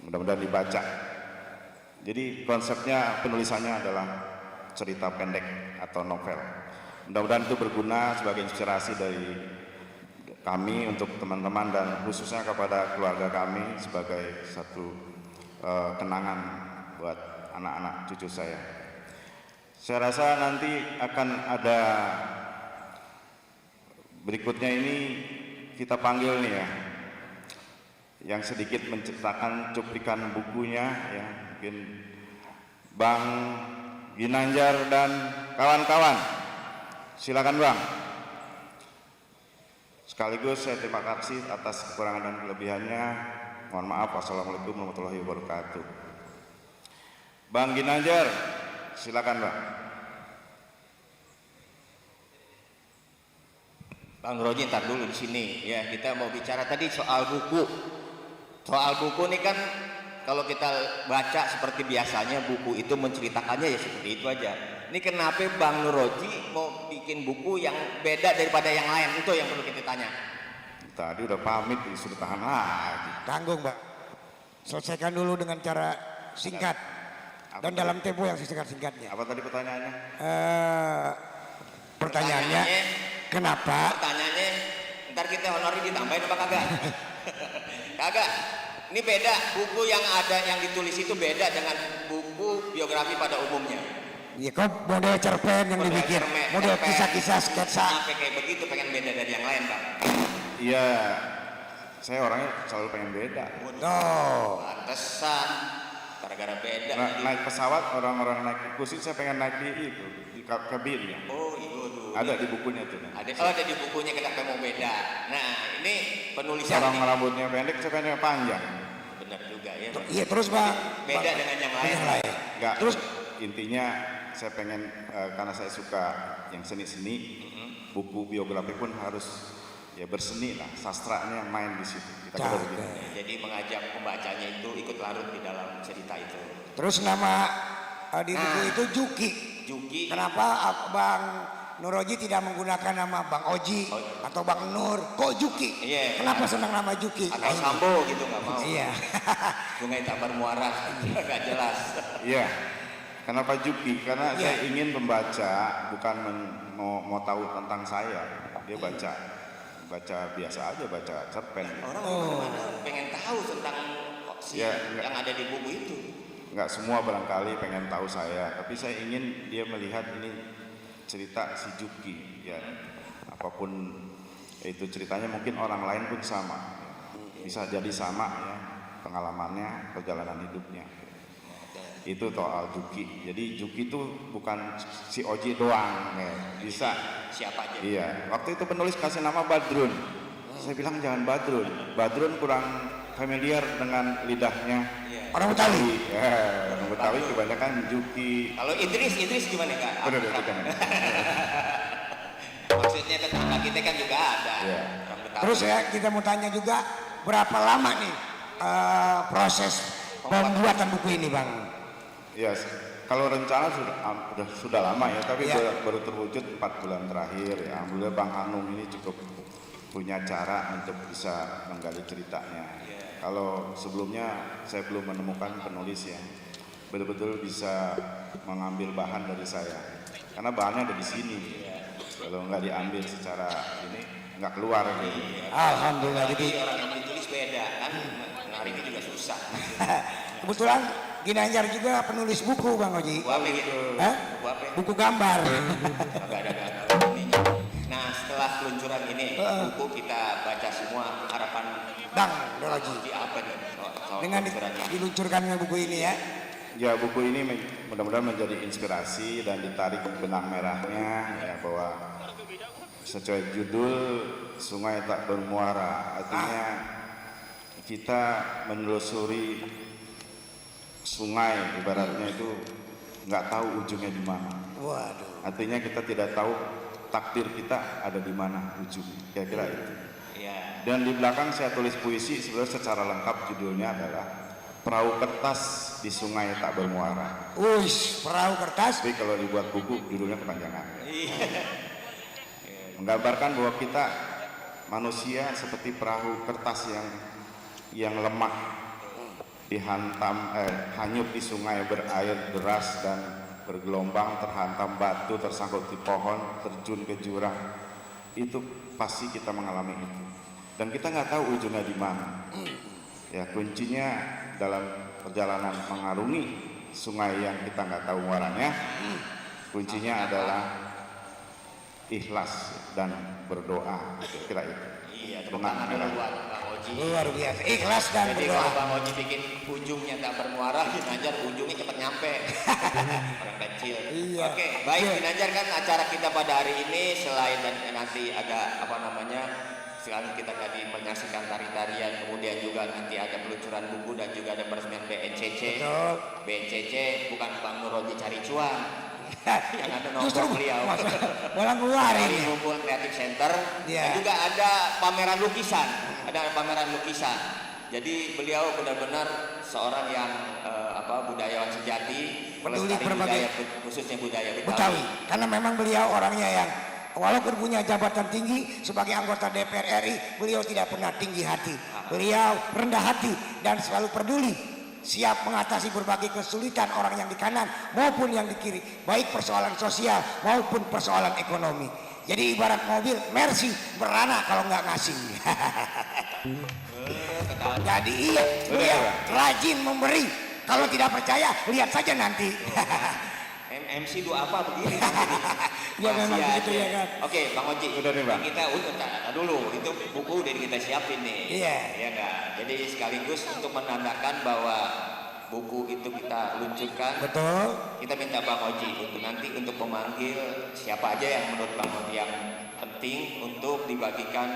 Speaker 7: Mudah-mudahan dibaca. Jadi konsepnya penulisannya adalah cerita pendek atau novel. Mudah-mudahan itu berguna sebagai inspirasi dari kami untuk teman-teman dan khususnya kepada keluarga kami sebagai satu kenangan buat anak-anak cucu saya. Saya rasa nanti akan ada berikutnya ini kita panggil nih ya, yang sedikit menceritakan cuplikan bukunya ya, mungkin Bang Ginanjar dan kawan-kawan. Silakan Bang. Sekaligus saya terima kasih atas kekurangan dan kelebihannya. Mohon maaf. Wassalamualaikum warahmatullahi wabarakatuh. Bang Ginanjar, silakan Bang.
Speaker 4: Bang Roji, ntar dulu di sini ya, kita mau bicara tadi soal buku. Soal buku ini kan kalau kita baca seperti biasanya buku itu menceritakannya ya seperti itu aja. Ini kenapa Bang Roji mau bikin buku yang beda daripada yang lain? Itu yang perlu kita tanya.
Speaker 7: Tadi udah pamit disuruh tahan lagi.
Speaker 8: Tanggung, Mbak. Selesaikan dulu dengan cara singkat dan dalam tempo yang sesingkat-singkatnya.
Speaker 7: Apa tadi pertanyaannya?
Speaker 8: Pertanyaannya, kenapa?
Speaker 4: Pertanyaannya, ntar kita honori ditambahin apa kagak? Kagak. Ini beda, buku yang ada yang ditulis itu beda dengan buku biografi pada umumnya.
Speaker 8: Ya kok model cerpen yang dibikin, model kisah-kisah sketsa.
Speaker 4: Sampai kayak begitu pengen beda dari yang lain, Bang.
Speaker 7: Iya, saya orangnya selalu pengen beda.
Speaker 8: Oh,
Speaker 4: Pantesan, gara-gara beda.
Speaker 7: Nah, naik pesawat orang-orang naik kursi, saya pengen naik di itu, di kabinnya.
Speaker 4: Oh iya dulu.
Speaker 7: Ada di bukunya tuh.
Speaker 4: Ada di bukunya kenapa mau beda. Nah ini penulisan
Speaker 7: Orang
Speaker 4: ini.
Speaker 7: rambutnya pendek, saya pengen panjang.
Speaker 4: Benar juga ya.
Speaker 8: iya terus Bang.
Speaker 4: Beda dengan yang lain.
Speaker 8: Yang lain.
Speaker 7: Enggak,
Speaker 8: Terus
Speaker 7: intinya saya pengen karena saya suka yang seni-seni, buku biografi pun harus ya berseni lah, sastranya main di situ. Kita kira begitu.
Speaker 4: Jadi mengajak pembacanya itu ikut larut di dalam cerita itu.
Speaker 8: Terus nama di buku itu Juki.
Speaker 4: Juki.
Speaker 8: Kenapa Bang Nuroji tidak menggunakan nama Bang Oji atau Bang Nur? Kok Juki?
Speaker 4: Iya.
Speaker 8: Kenapa senang nama Juki?
Speaker 4: Atau Sambo gitu nggak mau.
Speaker 8: Iya.
Speaker 4: Sungai Tabar Muara nggak jelas.
Speaker 7: Iya. Kenapa Juki? Karena saya ingin pembaca bukan mau tahu tentang saya. Dia baca biasa aja, baca cerpen.
Speaker 4: Orang mana pengen tahu tentang
Speaker 7: Ya,
Speaker 4: yang ada di buku itu.
Speaker 7: Enggak semua barangkali pengen tahu saya, tapi saya ingin dia melihat ini cerita si Juki. Ya, apapun itu ceritanya mungkin orang lain pun sama. Bisa jadi sama ya pengalamannya, perjalanan hidupnya. Itu soal Juki. Jadi Juki itu bukan si Oji doang, ya. Bisa
Speaker 4: Siapa aja?
Speaker 7: Iya, waktu itu penulis kasih nama Badrun. Saya bilang jangan Badrun. Badrun kurang familiar dengan lidahnya.
Speaker 8: Orang Betawi.
Speaker 7: Ya, orang Betawi kebanyakan Juki.
Speaker 4: Kalau Idris gimana Kak?
Speaker 7: Udah, kan.
Speaker 4: Maksudnya tetangga kita kan juga ada.
Speaker 7: Iya.
Speaker 4: Orang Betawi.
Speaker 8: Terus ya kita mau tanya juga berapa lama nih proses pembuatan buku ini Bang?
Speaker 7: Ya, kalau rencana sudah lama ya, tapi
Speaker 8: Iya.
Speaker 7: baru terwujud 4 bulan terakhir. Ya, alhamdulillah Bang Anung ini cukup punya cara untuk bisa menggali ceritanya. Kalau sebelumnya saya belum menemukan penulis yang betul-betul bisa mengambil bahan dari saya, karena bahannya ada di sini. Kalau nggak diambil secara ini nggak keluar gitu.
Speaker 8: Alhamdulillah.
Speaker 4: Jadi
Speaker 8: Jadi
Speaker 4: orang yang ditulis beda kan, nariknya juga susah.
Speaker 8: kebetulan Ginanjar juga penulis buku Bang Oji.
Speaker 4: Buku apa gitu?
Speaker 8: Hah?
Speaker 4: Buku apa?
Speaker 8: Buku gambar.
Speaker 4: Agak ada ininya. Nah setelah peluncuran ini buku kita baca semua, harapan
Speaker 8: Bang Nuroji.
Speaker 4: di apa nih? Soal
Speaker 8: Dengan
Speaker 4: peluncuran ini.
Speaker 8: diluncurkannya buku ini ya.
Speaker 7: Ya, buku ini mudah-mudahan menjadi inspirasi dan ditarik benang merahnya ya, bahwa sesuai judul Sungai Tak Bermuara, artinya kita menelusuri sungai, ibaratnya itu nggak tahu ujungnya di mana.
Speaker 8: Waduh.
Speaker 7: Artinya kita tidak tahu takdir kita ada di mana ujungnya. Kira-kira itu. Dan di belakang saya tulis puisi, sebenarnya secara lengkap judulnya adalah Perahu Kertas di Sungai Tak Bermuara.
Speaker 8: Uish, perahu kertas.
Speaker 7: Tapi kalau dibuat buku judulnya kepanjangan. Menggambarkan bahwa kita manusia seperti perahu kertas yang lemah, dihantam hanyut di sungai berair deras dan bergelombang, terhantam batu, tersangkut di pohon, terjun ke jurang. Itu pasti kita mengalami itu. Dan kita nggak tahu ujungnya di mana. Ya, kuncinya dalam perjalanan mengarungi sungai yang kita nggak tahu muaranya, kuncinya adalah ikhlas dan berdoa. Kira itu.
Speaker 4: Iya, tepuk tangan dulu buat Bang Oji.
Speaker 8: Luar biasa, ikhlas dan
Speaker 4: Jadi
Speaker 8: berdoa.
Speaker 4: kalau Bang Oji bikin ujungnya tak bermuara, Ginanjar ujungnya cepat nyampe. Orang kecil.
Speaker 8: Iya.
Speaker 4: Oke, baik
Speaker 8: Iya.
Speaker 4: Ginanjar, kan acara kita pada hari ini selain dan nanti ada apa namanya, sekarang kita tadi menyaksikan tari-tarian, kemudian juga nanti ada peluncuran buku dan juga ada peresmian BNCC.
Speaker 8: Betul.
Speaker 4: BNCC bukan Bang Nur Oji cari cuan. Yang ada
Speaker 8: Justru
Speaker 4: nomor beliau.
Speaker 8: malah keluar
Speaker 4: Dari
Speaker 8: ini.
Speaker 4: Ngumpul Creative Center.
Speaker 8: Iya.
Speaker 4: Dan juga ada pameran lukisan. Ada pameran lukisan. Jadi beliau benar-benar seorang yang budayawan sejati,
Speaker 8: Peduli
Speaker 4: melestari
Speaker 8: berbagai
Speaker 4: budaya, khususnya budaya
Speaker 8: Betawi.
Speaker 4: Betawi.
Speaker 8: Karena memang beliau orangnya yang walaupun punya jabatan tinggi sebagai anggota DPR RI, beliau tidak pernah tinggi hati. Beliau rendah hati dan selalu peduli, siap mengatasi berbagai kesulitan orang yang di kanan maupun yang di kiri, baik persoalan sosial maupun persoalan ekonomi. Jadi ibarat mobil Mercy berana kalau nggak ngasih. Jadi iya, beliau rajin memberi. Kalau tidak percaya, lihat saja nanti.
Speaker 4: MC dua apa begini?
Speaker 8: Ya memang
Speaker 4: Masih
Speaker 8: begitu
Speaker 4: aja.
Speaker 8: ya kan.
Speaker 4: Oke, Bang Oji.
Speaker 7: Udah nih, Bang.
Speaker 4: Kita dulu, itu buku udah kita siapin nih.
Speaker 8: Iya.
Speaker 4: Iya enggak? Jadi sekaligus untuk menandakan bahwa buku itu kita luncurkan.
Speaker 8: Betul.
Speaker 4: Kita minta Bang Oji untuk nanti untuk memanggil siapa aja yang menurut Bang Oji yang penting untuk dibagikan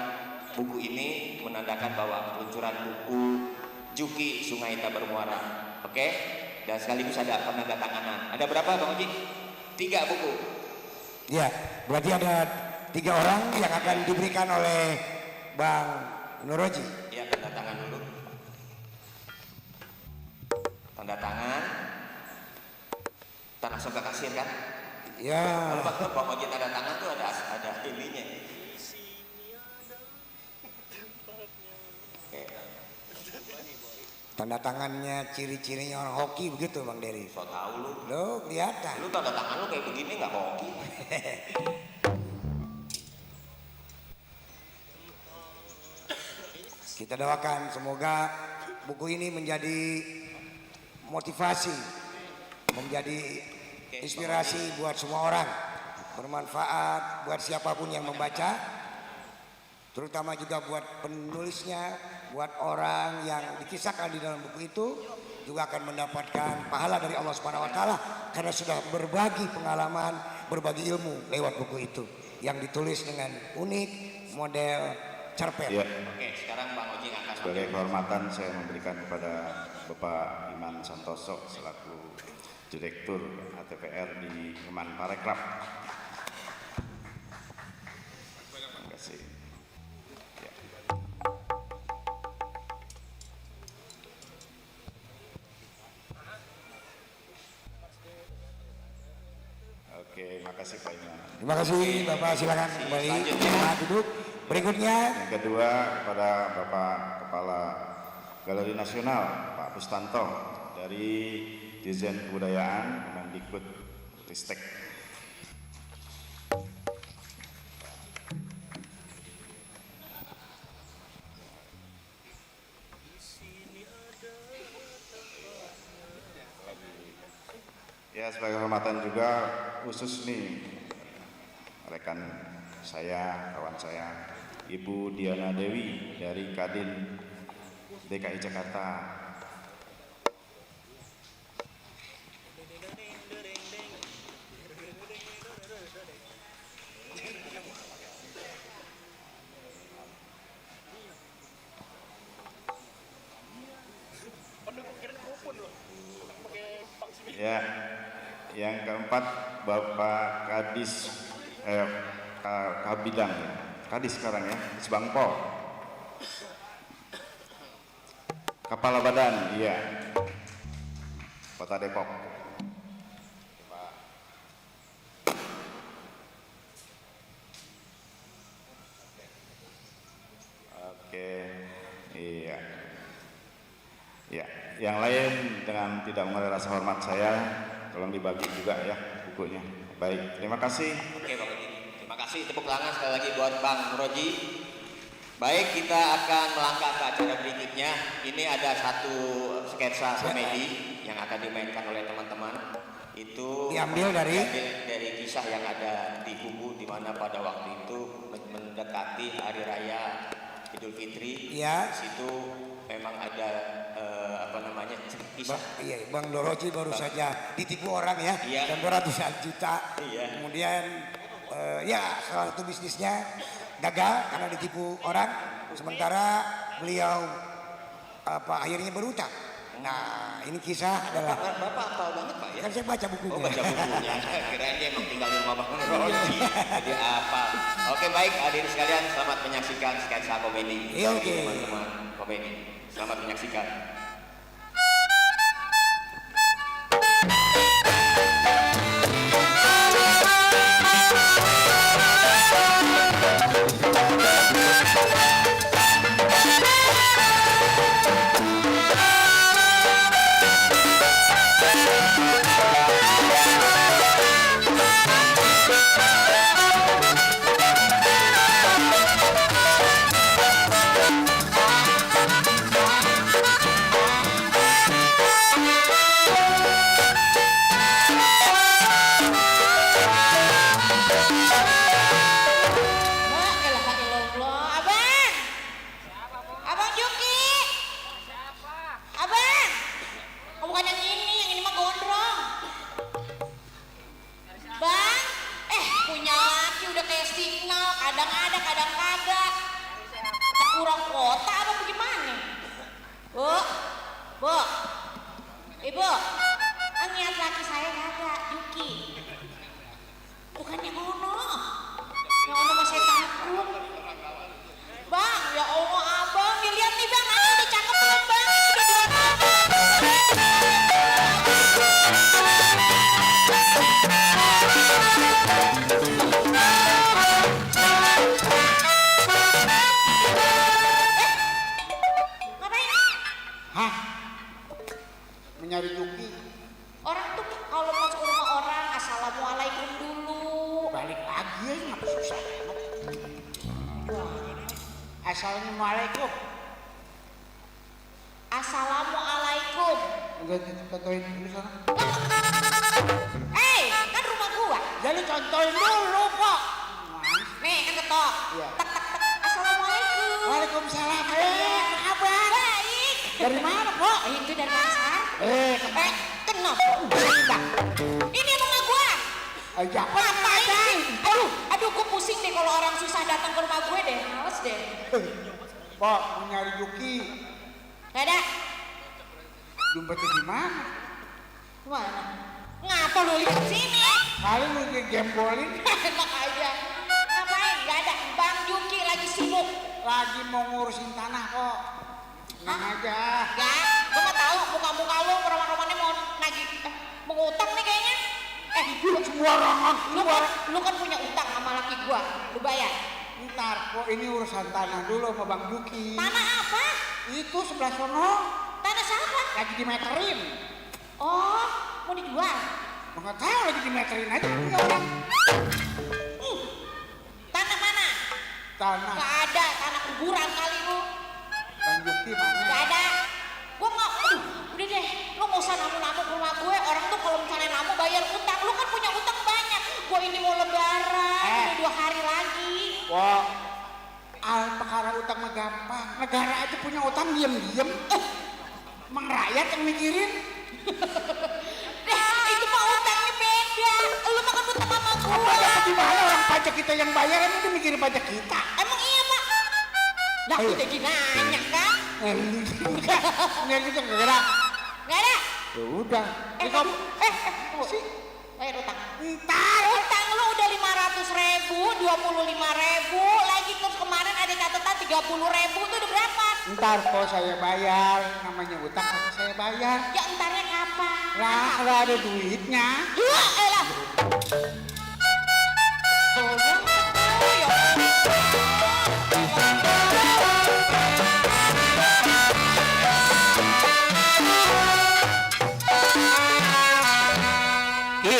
Speaker 4: buku ini, menandakan bahwa peluncuran buku Juki Sungai Tak Bermuara. Oke? Dan sekaligus ada penandatanganan. Ada berapa Bang Oji? 3 buku.
Speaker 8: Ya, berarti ada 3 orang yang akan diberikan oleh Bang Nuroji.
Speaker 4: Ya, tanda tangan dulu. Tanda tangan. Kita langsung ke kasir kan?
Speaker 8: Ya,
Speaker 4: Kalau Bang Oji tanda tangan tuh ada ininya. Oke.
Speaker 8: tanda tangannya ciri-cirinya orang hoki begitu Bang Dery.
Speaker 4: So tahu lu.
Speaker 8: Lo kelihatan.
Speaker 4: Lu tanda tangan lu kayak begini nggak hoki?
Speaker 8: Kita doakan semoga buku ini menjadi motivasi, menjadi inspirasi buat semua orang, bermanfaat buat siapapun yang membaca, terutama juga buat penulisnya, buat orang yang dikisahkan di dalam buku itu juga akan mendapatkan pahala dari Allah Subhanahu wa taala karena sudah berbagi pengalaman, berbagi ilmu lewat buku itu yang ditulis dengan unik, model cerpen.
Speaker 7: Ya,
Speaker 4: Oke, sekarang Bang Oji ngangkat.
Speaker 7: sebagai kehormatan saya memberikan kepada Bapak Iman Santoso selaku Direktur ATPR di Kemenparekraf. Terima kasih. Ya. Oke, makasih Pak Iman.
Speaker 8: Terima kasih Bapak, silakan kembali selamat duduk. Berikutnya
Speaker 7: Yang kedua kepada Bapak Kepala Galeri Nasional Pak Pustanto dari Dirjen Kebudayaan Kemendikbud Ristek. Ya, sebagai kehormatan juga khusus nih rekan saya, kawan saya, Ibu Diana Dewi dari Kadin DKI Jakarta. Ya, yang keempat Bapak Kadis Kabidang, Kadis sekarang ya, Bang Pol. Kepala Badan, iya. Kota Depok. Oke, iya. Ya, yang lain dengan tidak mengurangi rasa hormat saya, tolong dibagi juga ya bukunya. Baik, terima kasih.
Speaker 4: Oke Bang Roji, terima kasih. Tepuk tangan sekali lagi buat Bang Roji. Baik, kita akan melangkah ke acara berikutnya. Ini ada satu sketsa komedi yang akan dimainkan oleh teman-teman. Itu
Speaker 8: Diambil dari
Speaker 4: kisah yang ada di buku, di mana pada waktu itu mendekati hari raya Idul Fitri.
Speaker 8: Iya.
Speaker 4: Di situ memang ada kisah.
Speaker 8: Iya, Bang Doroji baru saja ditipu orang ya,
Speaker 4: Iya.
Speaker 8: dan ratusan juta.
Speaker 4: Iya.
Speaker 8: Kemudian ya salah satu bisnisnya gagal karena ditipu orang. Sementara beliau akhirnya berutang. Nah, ini kisah adalah
Speaker 4: Bapak hafal banget Pak ya?
Speaker 8: kan saya baca bukunya.
Speaker 4: Oh, baca bukunya. Kirain dia emang tinggal di rumah Bang Roji. Jadi apa? Oke, baik hadirin sekalian, selamat menyaksikan sketsa komedi.
Speaker 8: Iya, oke.
Speaker 4: Teman-teman komedi. Selamat menyaksikan.
Speaker 9: Abang Juki. Abang. Oh, bukan yang ini mah gondrong. Bang, punya laki udah kayak signal, kadang ada, kadang kagak. Kurang kota apa bagaimana? Bu, Ibu, lihat laki saya kagak, Juki. Bukannya ngono. Yang ngono mah saya takut. Bang, ya Allah abang, dilihat nih bang, udah cakep belum bang? Ngapain?
Speaker 10: Hah? Mencari Juki?
Speaker 9: Orang tuh kalau masuk ke rumah orang, assalamualaikum dulu.
Speaker 10: Balik lagi ya, ngapa susah banget? Assalamualaikum.
Speaker 9: Assalamualaikum.
Speaker 10: Udah contohin dulu sana.
Speaker 9: Kan rumah gua.
Speaker 10: Jadi contohin dulu, Pak.
Speaker 9: Nih, kan ketok.
Speaker 10: Iya.
Speaker 9: Tak, tak, tak. Assalamualaikum.
Speaker 10: Waalaikumsalam. Kabar?
Speaker 9: Baik.
Speaker 10: Dari mana, Pak?
Speaker 9: Itu dari pasar. Kenapa? Ini rumah gua.
Speaker 10: Ya, apa
Speaker 9: Ngapain? Aduh, gua pusing deh kalau orang susah datang ke rumah gue deh. Males deh.
Speaker 10: Pak, mau nyari Juki.
Speaker 9: Gak ada.
Speaker 10: Dompetnya di mana?
Speaker 9: Mana? Ngapa lu lihat sini?
Speaker 10: Kali lu gembolin.
Speaker 9: Enak aja. Ngapain? Gak ada. Bang Juki lagi sibuk.
Speaker 10: Lagi mau ngurusin tanah kok. Tenang aja.
Speaker 9: Ya, gua mah tahu muka-muka lu roman-romannya mau nagih mau ngutang nih kayaknya.
Speaker 10: Sembarangan.
Speaker 9: Lu kan punya utang sama laki gua. Lu bayar.
Speaker 10: Ntar, kok ini urusan tanah dulu sama Bang Juki.
Speaker 9: Tanah apa?
Speaker 10: Itu sebelah sono.
Speaker 9: Tanah siapa?
Speaker 10: Lagi dimeterin.
Speaker 9: Oh, mau dijual.
Speaker 10: Nggak tahu lagi dimeterin aja punya orang.
Speaker 9: Tanah mana?
Speaker 10: Tanah.
Speaker 9: Gak ada, tanah kuburan kali lu.
Speaker 10: Bang Juki mana?
Speaker 9: Gak ada. Gua nggak. Udah deh. Lu nggak usah namu-namu ke rumah gue. Orang tuh kalau misalnya namu bayar utang. Lu kan punya utang banyak. Gua ini mau lebaran. Udah 2 hari lagi.
Speaker 10: Wah, perkara utang mah gampang. Negara aja punya utang diem-diem. Emang rakyat yang mikirin?
Speaker 9: Itu mah utangnya beda. Lu makan utang sama gua.
Speaker 10: Pajak gimana orang pajak kita yang bayar emang dia mikirin pajak kita?
Speaker 9: Emang iya, Pak? Lah, udah nanya kan?
Speaker 10: Nggak gitu, nggak ada.
Speaker 9: Nggak ada?
Speaker 10: Ya udah.
Speaker 9: Kamu, sih. Bayar utang.
Speaker 10: Ntar.
Speaker 9: Utang lu udah 500.000, 25.000, lagi terus kemarin ada catatan 30.000 itu udah berapa?
Speaker 10: Ntar kok saya bayar, namanya utang pasti saya bayar.
Speaker 9: Ya entarnya kapan?
Speaker 10: Lah kalau ada duitnya.
Speaker 9: Ya elah.
Speaker 4: Ki,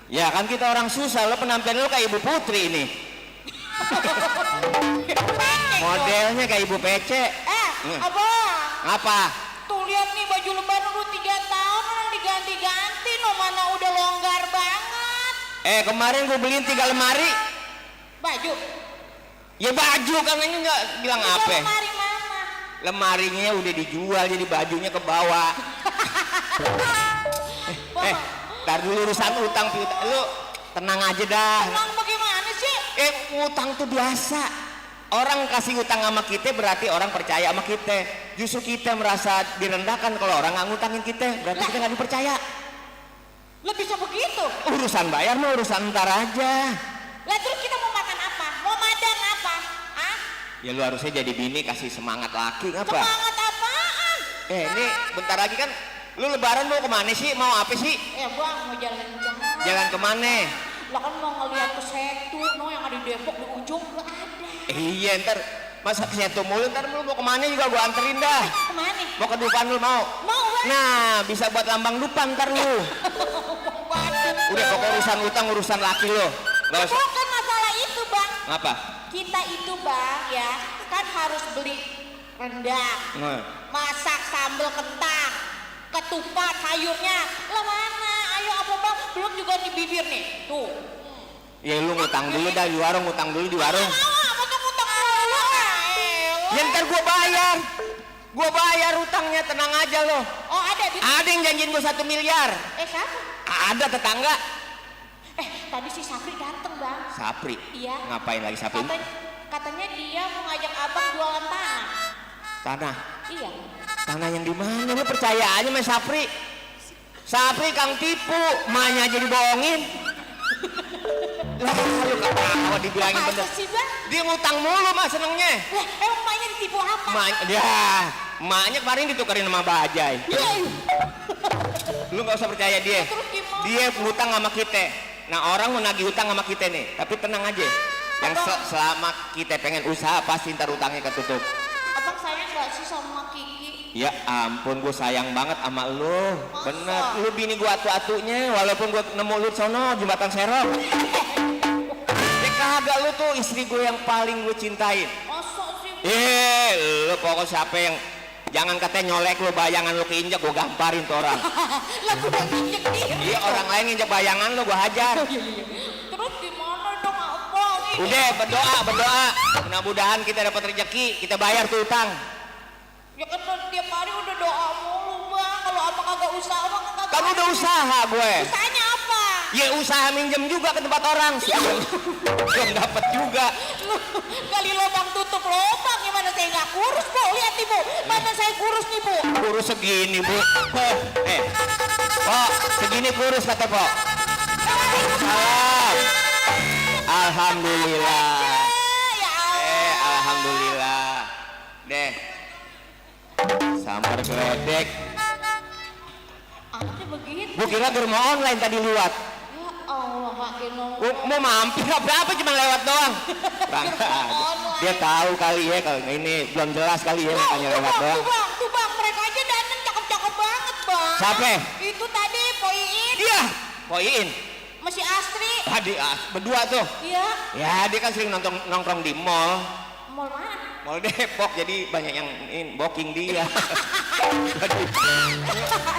Speaker 4: ya kan kita orang susah, lo penampilan lo kayak Ibu Putri ini. Modelnya kayak Ibu Pece.
Speaker 9: Abang.
Speaker 4: Apa?
Speaker 9: Tuh lihat nih baju lebaran udah 3 tahun orang diganti-ganti no, mana udah longgar banget.
Speaker 4: Kemarin gue beliin 3 lemari.
Speaker 9: Baju.
Speaker 4: Ya baju kan ini nggak bilang
Speaker 9: Tiga
Speaker 4: apa?
Speaker 9: lemari mana?
Speaker 4: Lemarinya udah dijual jadi bajunya ke bawah. Ntar dulu urusan utang piutang. Lu tenang aja dah.
Speaker 9: Tenang bagaimana sih?
Speaker 4: Utang tuh biasa. Orang kasih utang sama kita berarti orang percaya sama kita. Justru kita merasa direndahkan kalau orang nggak ngutangin kita, berarti kita nggak dipercaya.
Speaker 9: Lah bisa begitu?
Speaker 4: Urusan bayar mah urusan ntar aja.
Speaker 9: Lah terus kita mau makan apa? Mau madan apa? Hah?
Speaker 4: Ya lu harusnya jadi bini kasih semangat laki ngapa?
Speaker 9: Semangat apaan?
Speaker 4: Ini bentar lagi kan lu lebaran mau kemana sih? Mau apa sih?
Speaker 9: Bang mau jalan-jalan.
Speaker 4: Jalan kemana?
Speaker 9: Lah kan mau ngeliat ke Setu no yang ada di Depok di ujung gak ada.
Speaker 4: Iya ntar masa kesetu mulu, ntar lu mau kemana juga gua anterin dah.
Speaker 9: Kemana?
Speaker 4: Mau ke Dufan lu mau?
Speaker 9: Mau Bang.
Speaker 4: Nah bisa buat lambang Dufan ntar lu. Udah pokok urusan utang urusan laki lu. Gak usah.
Speaker 9: Bukan masalah itu Bang.
Speaker 4: Apa?
Speaker 9: Kita itu Bang ya kan harus beli rendang, masak sambal kentang, ketupat sayurnya. Lah mana? Ayo apa Bang? Belum juga di bibir nih. Tuh.
Speaker 4: Ya lu ngutang dulu dah di warung, ngutang dulu di warung. Ya ntar gua bayar utangnya, tenang aja lo.
Speaker 9: Oh ada gitu?
Speaker 4: Ada yang janjiin gua 1 miliar.
Speaker 9: Siapa?
Speaker 4: Ada tetangga.
Speaker 9: Tadi si Sapri dateng Bang.
Speaker 4: Sapri?
Speaker 9: Iya.
Speaker 4: Ngapain lagi Sapri?
Speaker 9: Katanya dia mau ngajak abang jualan tanah.
Speaker 4: Tanah?
Speaker 9: Iya.
Speaker 4: Tanah yang di mana? Lu percaya aja sama Sapri. Sapri kang tipu, emaknya aja dibohongin. Lah lu ketawa dibilangin bener.
Speaker 9: Masa sih Bang?
Speaker 4: Dia ngutang mulu mah senengnya.
Speaker 9: Lah emang emaknya ditipu apa?
Speaker 4: Emaknya kemarin ditukerin sama Bajai. Lu gak usah percaya dia.
Speaker 9: Terus gimana?
Speaker 4: Dia ngutang sama kita. Nah orang mau nagih utang sama kita nih. Tapi tenang aja. Yang selama kita pengen usaha pasti ntar utangnya ketutup.
Speaker 9: Abang sayang gak sih sama Kiki?
Speaker 4: Ya ampun, gue sayang banget sama lu.
Speaker 9: Masa?
Speaker 4: Bener, lu bini gue atu-atunya. Walaupun gue nemu lu sono jembatan Serok. Ya kagak, lu tuh istri gue yang paling gue cintain.
Speaker 9: Masa sih?
Speaker 4: Lu pokok siapa yang jangan katanya nyolek lu bayangan lu keinjak, gue gamparin tuh orang.
Speaker 9: Lah gue udah nginjek diri.
Speaker 4: Iya orang lain nginjak bayangan lu, gue hajar.
Speaker 9: Terus gimana dong abang?
Speaker 4: Udah berdoa. Mudah-mudahan kita dapat rezeki, kita bayar tuh utang.
Speaker 9: Ya kan tiap hari udah doa mulu Bang. Kalau abang kagak usaha abang kagak.
Speaker 4: Kan udah usaha gue.
Speaker 9: Usahanya apa?
Speaker 4: Ya usaha minjem juga ke tempat orang. Belum dapat juga.
Speaker 9: Kali lubang tutup lubang, gimana saya nggak kurus Bu? Lihat nih Bu, mana saya kurus nih Bu.
Speaker 4: Kurus segini Bu. Pok, segini kurus kata Pok. Salam. Alhamdulillah.
Speaker 9: Ya Allah.
Speaker 4: Alhamdulillah. Deh. Sambar geledek.
Speaker 9: Ada begitu.
Speaker 4: Gue kira ke rumah online tadi lewat.
Speaker 9: Ya Allah, makin
Speaker 4: Mau mampir apa cuma lewat doang. Dia tahu kali ya kalau ini belum jelas kali ya makanya lewat doang.
Speaker 9: Tuh bang, mereka aja datang cakep-cakep banget Bang.
Speaker 4: Siapa?
Speaker 9: Itu tadi Poiin.
Speaker 4: Iya, Poiin.
Speaker 9: Masih Astri.
Speaker 4: Tadi berdua tuh.
Speaker 9: Iya.
Speaker 4: Ya dia kan sering nongkrong di mall.
Speaker 9: Mall mana?
Speaker 4: Mall Depok, jadi banyak yang booking dia.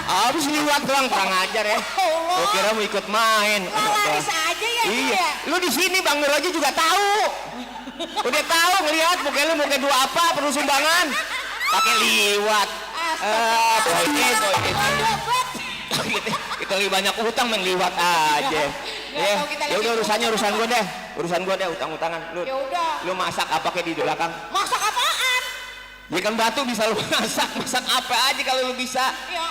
Speaker 4: Habis liwat doang, kurang ajar ya. Gue kira mau ikut main.
Speaker 9: Laris aja ya.
Speaker 4: Iya, lu di sini Bang Nur aja juga tahu. Udah tahu ngelihat muka lu muka dua apa perlu sumbangan. Pakai liwat. Poin. Kita lebih banyak utang mengliwat aja. Ya udah urusan gue deh utang-utangan. Lu masak apa kayak di belakang?
Speaker 9: Masak apaan?
Speaker 4: Ya kan batu bisa lu masak apa aja kalau lu bisa.
Speaker 9: Ya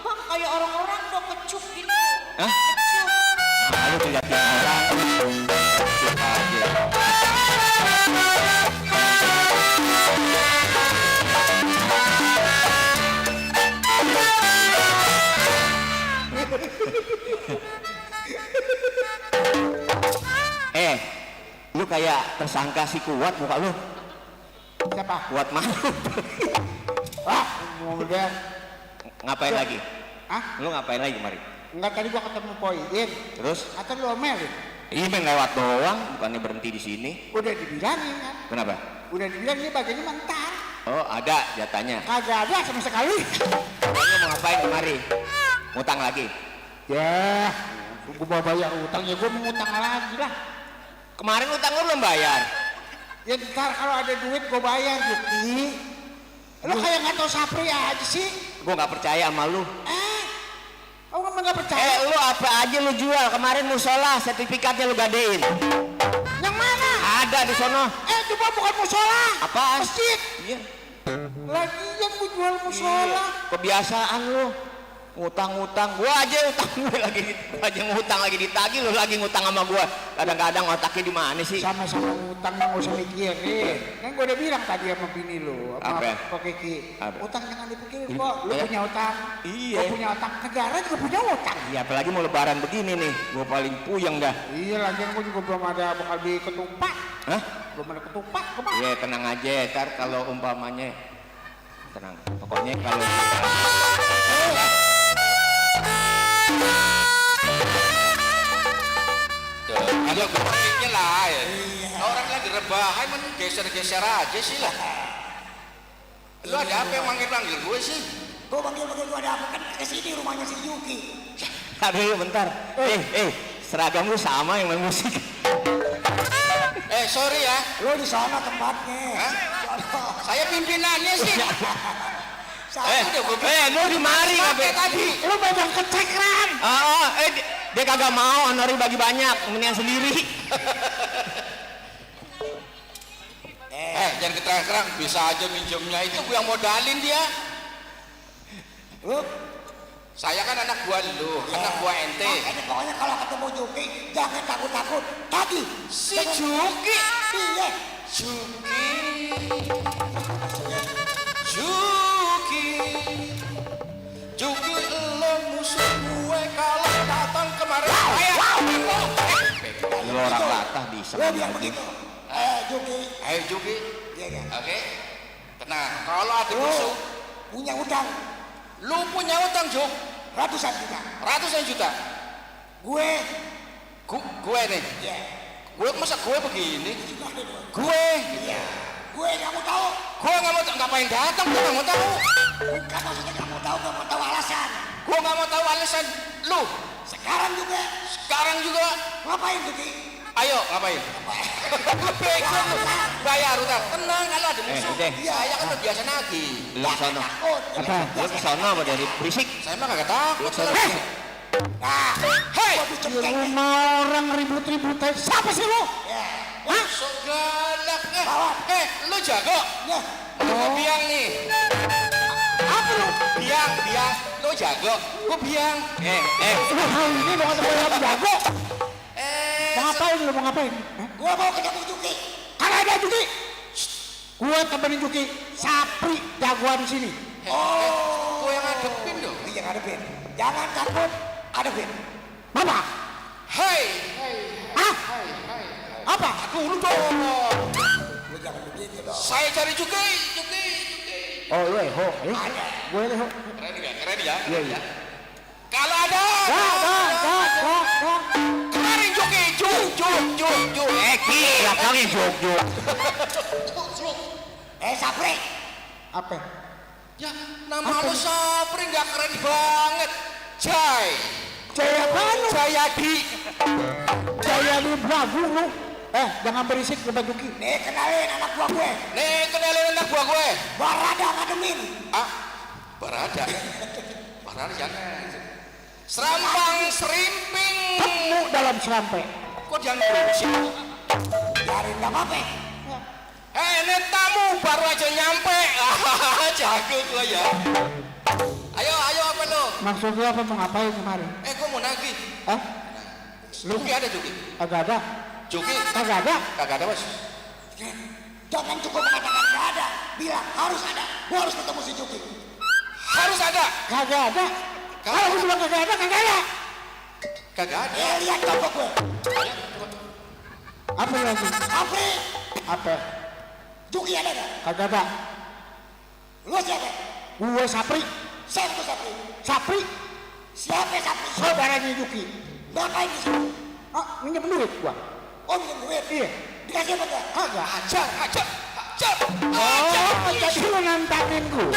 Speaker 9: Bang, kayak orang-orang udah kecup gitu.
Speaker 4: Hah?
Speaker 9: Kecup.
Speaker 4: Lu liatin orang. Kecup aja. kayak tersangka si Kuat muka lu.
Speaker 10: Siapa?
Speaker 4: Kuat Maruf.
Speaker 10: Wah, udah.
Speaker 4: Ngapain lagi?
Speaker 10: Hah?
Speaker 4: Lu ngapain lagi kemarin?
Speaker 10: Enggak, tadi gua ketemu Poin.
Speaker 4: Terus?
Speaker 10: Atau lu omelin?
Speaker 4: Iya main lewat doang, bukannya berhenti di sini.
Speaker 10: Udah dibilangin kan?
Speaker 4: Kenapa?
Speaker 10: Udah dibilang ini bagiannya mentar.
Speaker 4: Oh ada jatahnya.
Speaker 10: Kagak ada sama sekali.
Speaker 4: Lu mau ngapain kemari? Ngutang lagi?
Speaker 10: Ya, gua mau bayar utang ya gua mau ngutang lagi lah.
Speaker 4: Kemarin utang lu belum bayar.
Speaker 10: Ya ntar kalau ada duit gua bayar Yuki. Lu kayak nggak tahu Sapri aja sih.
Speaker 4: Gua nggak percaya sama lu.
Speaker 10: Oh kamu nggak percaya?
Speaker 4: Lu apa aja lu jual kemarin musola sertifikatnya lu gadein.
Speaker 10: Yang mana?
Speaker 4: Ada di sono.
Speaker 10: Coba bukan musola.
Speaker 4: Apaan?
Speaker 10: Masjid.
Speaker 4: Iya.
Speaker 10: Lagian gua jual musola.
Speaker 4: Kebiasaan lu ngutang-ngutang, gua aja utang ngutang lagi ditagih, lu lagi ngutang sama gua. Kadang-kadang otaknya di mana sih?
Speaker 10: Sama-sama ngutang nggak usah mikirin. Kan gua udah bilang tadi sama bini lu, sama
Speaker 4: Apa?
Speaker 10: Pak Kiki.
Speaker 4: Apa?
Speaker 10: Utang jangan dipikirin kok. Lu punya utang.
Speaker 4: Iya.
Speaker 10: Gua punya utang. Negara juga punya utang.
Speaker 4: Iya, apalagi mau lebaran begini nih, gua paling puyeng dah.
Speaker 10: Iya, lagian gua juga belum ada bakal beli ketupat.
Speaker 4: Hah?
Speaker 10: Belum ada ketupat.
Speaker 4: Iya, tenang aja, ntar kalau umpamanya tenang. Pokoknya kalau
Speaker 2: Ada kepentingnya lah ya. Orang lagi rebahan men geser-geser aja sih lah. Lu ada apa yang manggil-manggil gue sih?
Speaker 8: Gue panggil-panggil gue ada apa kan kesini rumahnya si Yuki.
Speaker 4: aduh bentar. Seragam lu sama yang main musik.
Speaker 2: Sorry ya.
Speaker 8: Lu di sana tempatnya.
Speaker 2: Saya pimpinannya sih.
Speaker 4: Lu di mari
Speaker 2: tadi.
Speaker 10: Lu pegang kecekran.
Speaker 4: Dia kagak mau honori bagi banyak, mendingan sendiri.
Speaker 2: Jangan keterang-terang, bisa aja minjemnya itu gue yang modalin dia. Saya kan anak buah lu, anak buah ente.
Speaker 8: Makanya pokoknya kalau ketemu Yuki jangan takut-takut. Tadi
Speaker 2: Si Juki.
Speaker 8: Iya.
Speaker 2: Juki lo musuh gue kalau datang kemarin.
Speaker 4: Lu orang latah bisa.
Speaker 8: Lo bilang begitu. Yuki.
Speaker 2: Juki.
Speaker 8: Iya.
Speaker 2: Oke. Tenang, kalau ada musuh
Speaker 8: Punya utang
Speaker 2: lu punya utang Juk
Speaker 8: ratusan juta.
Speaker 2: ratusan juta.
Speaker 8: Gue
Speaker 2: Gue nih.
Speaker 8: Iya.
Speaker 2: Gue masa gue begini?
Speaker 8: Gue iya. Gue nggak mau tahu.
Speaker 2: Gue nggak mau ngapain datang? Gue nggak mau tahu.
Speaker 8: Bukan maksudnya nggak mau tahu alasan.
Speaker 2: Gue nggak mau tahu alasan lu.
Speaker 8: Sekarang juga. Ngapain Yuki?
Speaker 2: Ayo ngapain? Bego lu. Bayar utang. Tenang kalau ada musuh. Saya kan udah biasa nagih.
Speaker 4: Lu kesana.
Speaker 10: Apa?
Speaker 4: Lu kesana apa dari berisik?
Speaker 2: Saya mah kagak takut.
Speaker 8: Nah,
Speaker 2: Hei,
Speaker 10: Rumah orang ribut-ribut aja. Siapa sih lu?
Speaker 8: Hah?
Speaker 2: sok galak. Lu jago?
Speaker 8: Ya.
Speaker 2: Gue biang nih.
Speaker 10: Apa lu?
Speaker 2: Biang. Lu jago? Gue biang.
Speaker 10: Ini mau ketemu yang jago. Mau ngapain lu? Mau ngapain?
Speaker 8: Gue mau ketemu Yuki.
Speaker 10: Karena ada Juki. Gue temenin Juki. Sapri jagoan di sini.
Speaker 2: Gue yang ngadepin dong.
Speaker 8: Iya ngadepin. Jangan takut, hadepin.
Speaker 10: Apa?
Speaker 2: Hei.
Speaker 10: Hah? Apa?
Speaker 2: Dulu dong.
Speaker 8: Lu jangan begitu dong.
Speaker 2: Saya cari Juki.
Speaker 10: Oh lu Eho. Gue Eho.
Speaker 2: Keren ya.
Speaker 10: Iya.
Speaker 2: Kalau ada. Kemarin Juki. Juk.
Speaker 4: Ya kali jog.
Speaker 8: Sapri.
Speaker 10: Apa?
Speaker 2: Ya, nama lu Sapri nggak keren banget.
Speaker 10: Jaya apaan lu?
Speaker 2: Jayadi.
Speaker 10: Jaya di Bragu lu. Jangan berisik ke Juki.
Speaker 8: Nih kenalin anak buah gue.
Speaker 2: Nih kenalin anak buah gue.
Speaker 8: Barada ngademin.
Speaker 2: Barada jangan. Serampang serimping.
Speaker 10: Temu dalam serampe.
Speaker 2: Kok jangan berisik?
Speaker 8: Biarin gak apa-apa.
Speaker 2: Ini tamu baru aja nyampe. Jago gua ya. Ayo apa lu?
Speaker 10: Maksudnya apa mau ngapain kemarin?
Speaker 2: Gua mau nagih. Juki ada Juki?
Speaker 10: Kagak ada.
Speaker 2: Juki?
Speaker 10: Kagak ada.
Speaker 2: Kagak ada bos.
Speaker 8: Jangan cukup mengatakan gak ada. Bilang harus ada. Gue harus ketemu si Juki.
Speaker 2: Harus ada.
Speaker 10: Kagak ada. Kalau gue bilang kagak ada, kagak ada.
Speaker 2: Kagak ada.
Speaker 8: Lihat coba gue.
Speaker 10: Apa lagi?
Speaker 8: Sapri,
Speaker 10: Apa?
Speaker 8: Juki ada nggak?
Speaker 10: Kagak ada.
Speaker 8: Lu siapa?
Speaker 10: Gue Sapri.
Speaker 8: Siapa Sapri?
Speaker 10: Sapri.
Speaker 8: Siapa Sapri?
Speaker 10: Saudaranya Yuki.
Speaker 8: Ngapain di sini?
Speaker 10: Oh, minjem duit gua.
Speaker 8: Oh, minjem duit.
Speaker 10: Iya.
Speaker 8: Dikasih apa enggak?
Speaker 10: Kagak.
Speaker 2: Hajar, hajar, hajar.
Speaker 10: Oh, jadi lu nantangin gua.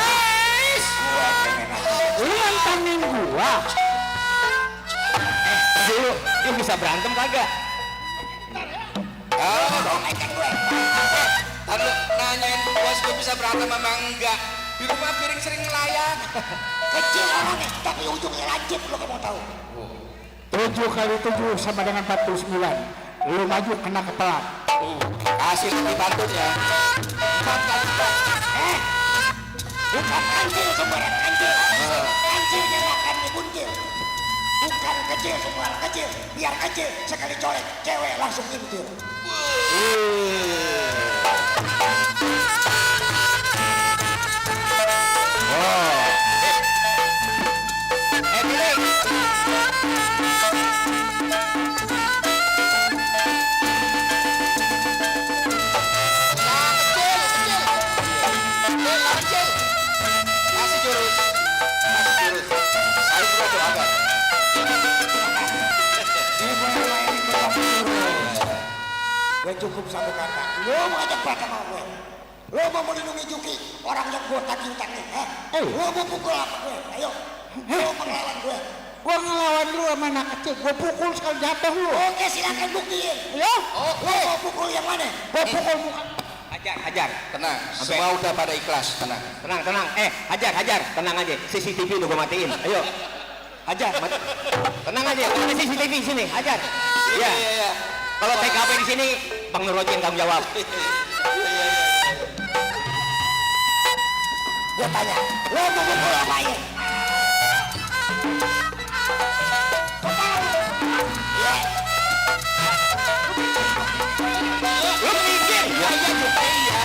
Speaker 10: Lu nantangin gua.
Speaker 4: Dulu, lu bisa berantem kagak?
Speaker 2: Lalu nanyain bos gue bisa berantem sama enggak? Di rumah piring sering ngelayang.
Speaker 8: Kecil orangnya, tapi ujungnya lancip, lu kan mau tahu.
Speaker 10: 7 kali 7 sama dengan 49. Lu maju kena kepala.
Speaker 2: Kasih lagi bantutnya.
Speaker 8: Bukan kancil sembarang kancil. Kancilnya makan dibuntil. Bukan kecil sembarang kecil. Biar kecil sekali colek cewek langsung intil.
Speaker 2: Kasih jurus. Kasih jurus. Saya juga tuh agak.
Speaker 8: Gue cukup satu kata. Lo mau ajak berantem sama gue? Lo mau melindungi Juki, orang yang gue tagih utangnya? Lo mau pukul apa gue? Ayo, lo mau ngelawan gue?
Speaker 10: Gua ngelawan lu sama anak kecil. Gua pukul sekali jatuh lu.
Speaker 8: Oke, silakan buktiin.
Speaker 10: Ya.
Speaker 8: Lo mau pukul yang mana?
Speaker 10: Gua pukul muka.
Speaker 4: Hajar.
Speaker 2: Tenang, semua udah pada ikhlas. Tenang.
Speaker 4: Tenang. Hajar. Tenang aja. CCTV udah gua matiin. Ayo. Hajar. Tenang aja. Ada CCTV sini. Hajar. Iya. Kalau TKP di sini, Bang Nurojin tanggung jawab.
Speaker 8: Gue tanya, lo mau pukul apa ya?
Speaker 2: Lu mikir, ya juga iya.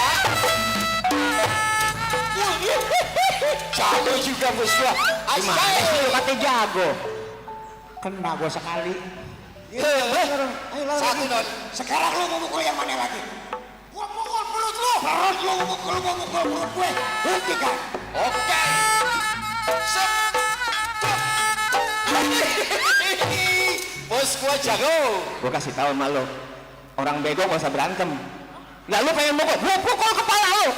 Speaker 2: Jago juga bos gua.
Speaker 4: Gimana sih lu kata jago?
Speaker 10: Kena gua sekali.
Speaker 2: Satu non.
Speaker 8: Sekarang lo mau pukul yang mana lagi? Gua pukul mulut lo. Perut lo mau pukul mulut gue. Buktikan.
Speaker 2: Oke. Bos gua jago.
Speaker 4: Gua kasih tahu sama lo. Orang bego gak usah berantem. Lah lu pengen mukul, gua pukul kepala lo.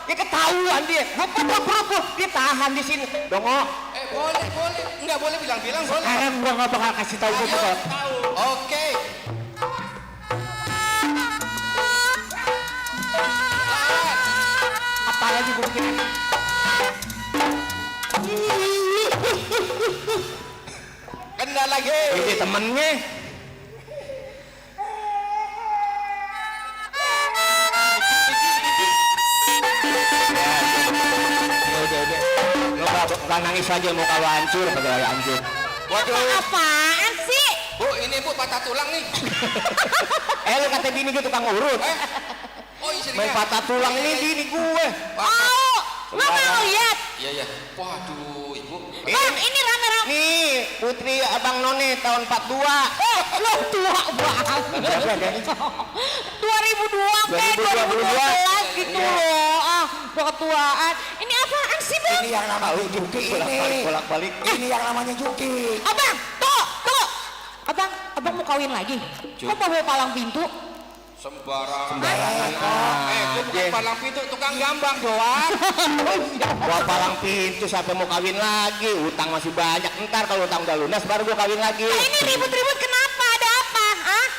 Speaker 4: Dia ketahuan dia. Gua pukul, dia tahan di sini. Dongo.
Speaker 2: Boleh. Enggak boleh bilang-bilang boleh.
Speaker 10: Sekarang gua gak bakal kasih tahu gua pukul.
Speaker 2: Oke.
Speaker 10: Apalagi gua bikin.
Speaker 2: Kena lagi.
Speaker 4: Ini temennya. Udah. Lo gak nangis aja mau kalau hancur, kagak hancur.
Speaker 2: Waduh.
Speaker 9: Apaan sih?
Speaker 2: Bu, ini bu patah tulang nih.
Speaker 4: Lu kata bini gue tukang urut.
Speaker 2: Oh iya
Speaker 4: Main patah tulang ini bini gue.
Speaker 9: Mau? Lo mau lihat?
Speaker 2: Iya. Waduh, ibu.
Speaker 9: Bang, ini rame-rame.
Speaker 4: Nih, putri abang None tahun 42.
Speaker 9: Lo tua banget. 2002 kayak 2012 gitu loh. Udah ketuaan. Ini apaan sih, Bang?
Speaker 8: Ini yang namanya Juki ini.
Speaker 4: Bolak-balik.
Speaker 8: Ini yang namanya Juki.
Speaker 9: Abang, tuh. Abang mau kawin lagi? Kok bawa palang pintu?
Speaker 2: Sembarangan. Gua bukan palang pintu, tukang gambang doang.
Speaker 4: Gua palang pintu sampai mau kawin lagi. Utang masih banyak. Ntar kalau utang udah lunas baru gua kawin lagi.
Speaker 9: Nah, ini ribut-ribut kenapa? Ada apa? Hah?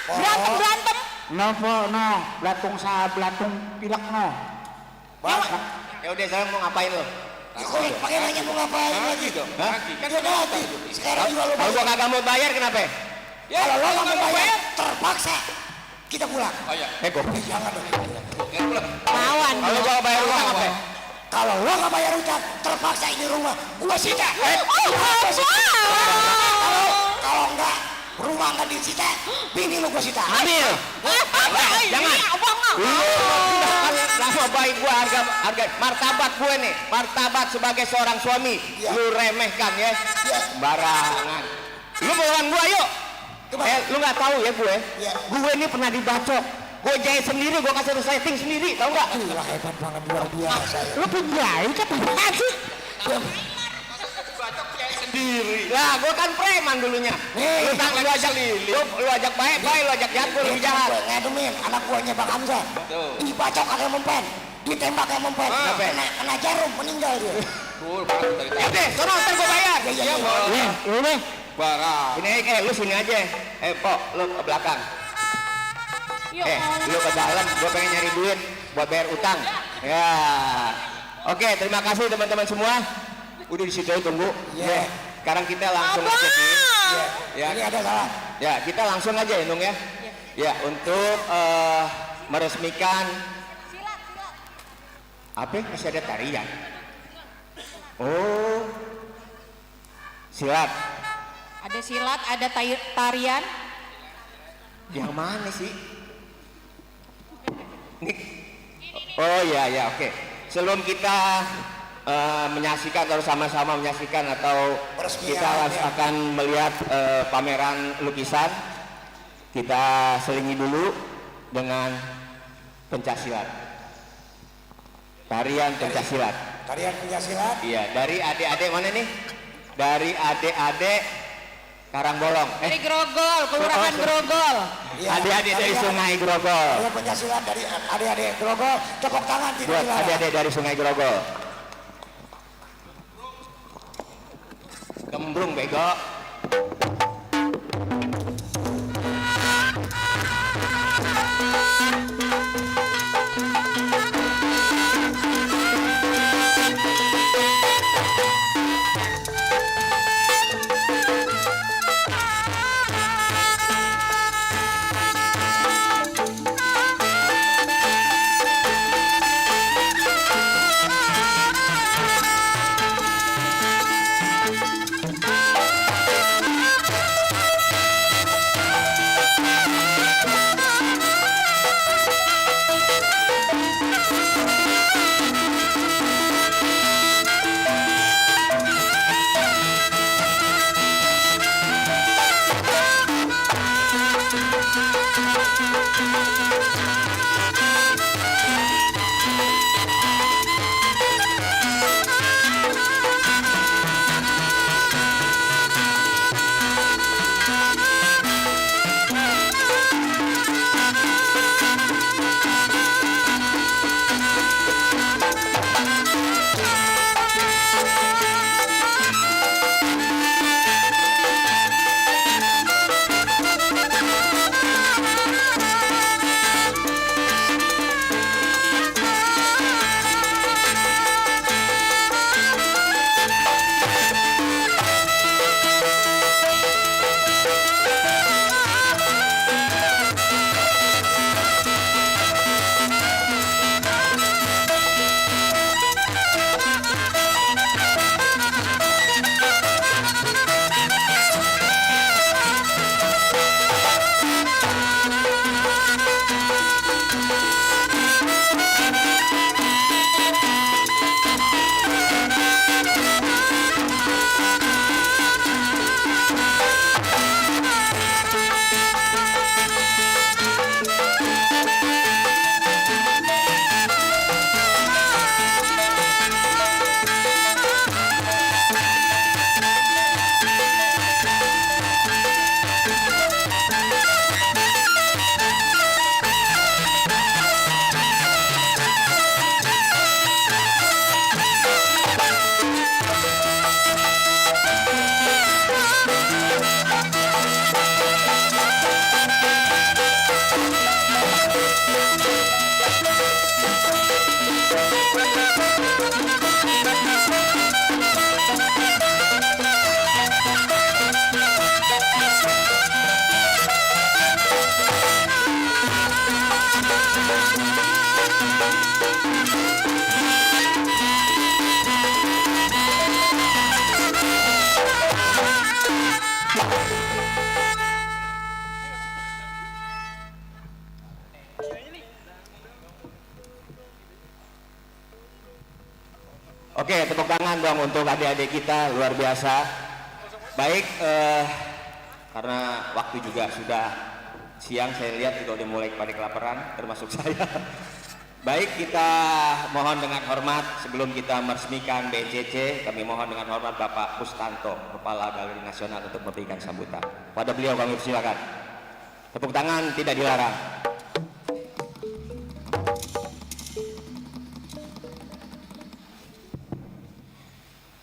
Speaker 9: Berantem?
Speaker 10: No, belatung pilek no.
Speaker 4: Ya udah sekarang mau ngapain lo?
Speaker 8: Kok pakai nanya mau ngapain lagi?
Speaker 4: Hah?
Speaker 8: Kan udah mati. Sekarang juga lo
Speaker 4: Kalau gua kagak mau bayar kenapa?
Speaker 8: Kalau lo nggak mau bayar, terpaksa kita pulang.
Speaker 2: Oh iya.
Speaker 4: Gua.
Speaker 8: Jangan dong.
Speaker 9: Lawan.
Speaker 4: Kalau gua bayar utang apa?
Speaker 8: Kalau lo nggak bayar utang, terpaksa ini rumah gua sita. Kalau enggak, rumah nggak disita, bini lo gua sita.
Speaker 4: Ambil. Jangan. Nama baik gua harga martabat gue nih, martabat sebagai seorang suami. Lu remehkan ya. Sembarangan. Lu mau lawan gua yuk. Lu nggak tahu ya gue. Gue ini pernah dibacok Gue jahit sendiri, gue kasih resleting sendiri, tau nggak?
Speaker 8: Gila, hebat banget, luar biasa ya.
Speaker 10: Lu penjahit apa apaan sih?
Speaker 4: Sendiri. Lah, gue kan preman dulunya.
Speaker 8: Nih,
Speaker 4: Lu ajak baik, lu ajak jahat, gue lebih jahat.
Speaker 8: Ngedemin anak buahnya Bang Hamzah.
Speaker 4: Tuh.
Speaker 8: Dibacok kayak mempen, ditembak kayak mempen. Kena jarum, meninggal dia.
Speaker 4: Ya deh, sono ntar gue bayar.
Speaker 8: Iya.
Speaker 10: Lu nih.
Speaker 2: Barang.
Speaker 4: Ini, lu sini aja. Pok, lu ke belakang.
Speaker 9: Ya Allah.
Speaker 4: Lu ke dalam, gue pengen nyari duit buat bayar utang. Ya. Oke, terima kasih teman-teman semua. Udah di situ tunggu.
Speaker 8: Iya.
Speaker 4: Sekarang kita langsung aja nih. Ya.
Speaker 8: Ini ada salah.
Speaker 4: Ya, kita langsung aja ya, Nung ya. Ya, untuk meresmikan
Speaker 9: Silat.
Speaker 4: apa? Masih ada tarian. Oh. Silat.
Speaker 9: Ada silat, ada tarian.
Speaker 4: Yang mana sih? Nih. Oh ya, oke. Sebelum kita menyaksikan atau sama-sama menyaksikan atau kita akan melihat pameran lukisan, kita selingi dulu dengan pencaksilat. Tarian pencaksilat.
Speaker 8: Tarian pencaksilat.
Speaker 4: Iya, dari adik-adik mana nih? Dari adik-adik Karangbolong.
Speaker 9: Dari Grogol, Kelurahan Grogol.
Speaker 8: Iya,
Speaker 4: Adik-adik dari Sungai Grogol.
Speaker 8: Tarian pencaksilat dari adik-adik Grogol. Tepuk tangan tidak
Speaker 4: Buat
Speaker 8: dilarang.
Speaker 4: adik-adik dari Sungai Grogol. Gembrung bego. Oke, tepuk tangan dong untuk adik-adik kita, luar biasa. Baik, karena waktu juga sudah siang saya lihat juga udah mulai pada kelaparan, termasuk saya. Baik, kita mohon dengan hormat sebelum kita meresmikan BNCC, kami mohon dengan hormat Bapak Pustanto, Kepala Galeri Nasional untuk memberikan sambutan. Pada beliau kami persilakan. Tepuk tangan tidak dilarang.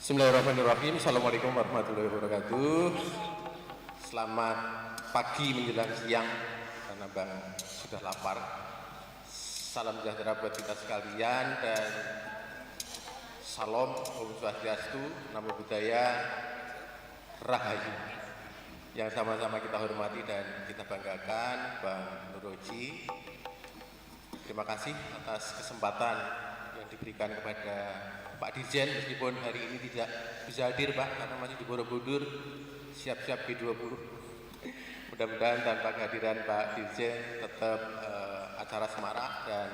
Speaker 11: Bismillahirrahmanirrahim. Assalamualaikum warahmatullahi wabarakatuh. Selamat pagi menjelang siang karena Bang sudah lapar. Salam sejahtera buat kita sekalian dan salam Om Swastiastu, Namo Buddhaya, Rahayu. Yang sama-sama kita hormati dan kita banggakan Bang Nuroji. Terima kasih atas kesempatan yang diberikan kepada Pak Dirjen, meskipun hari ini tidak bisa hadir Pak karena masih di Borobudur siap-siap G20. Mudah-mudahan tanpa kehadiran Pak Dirjen tetap acara semarak dan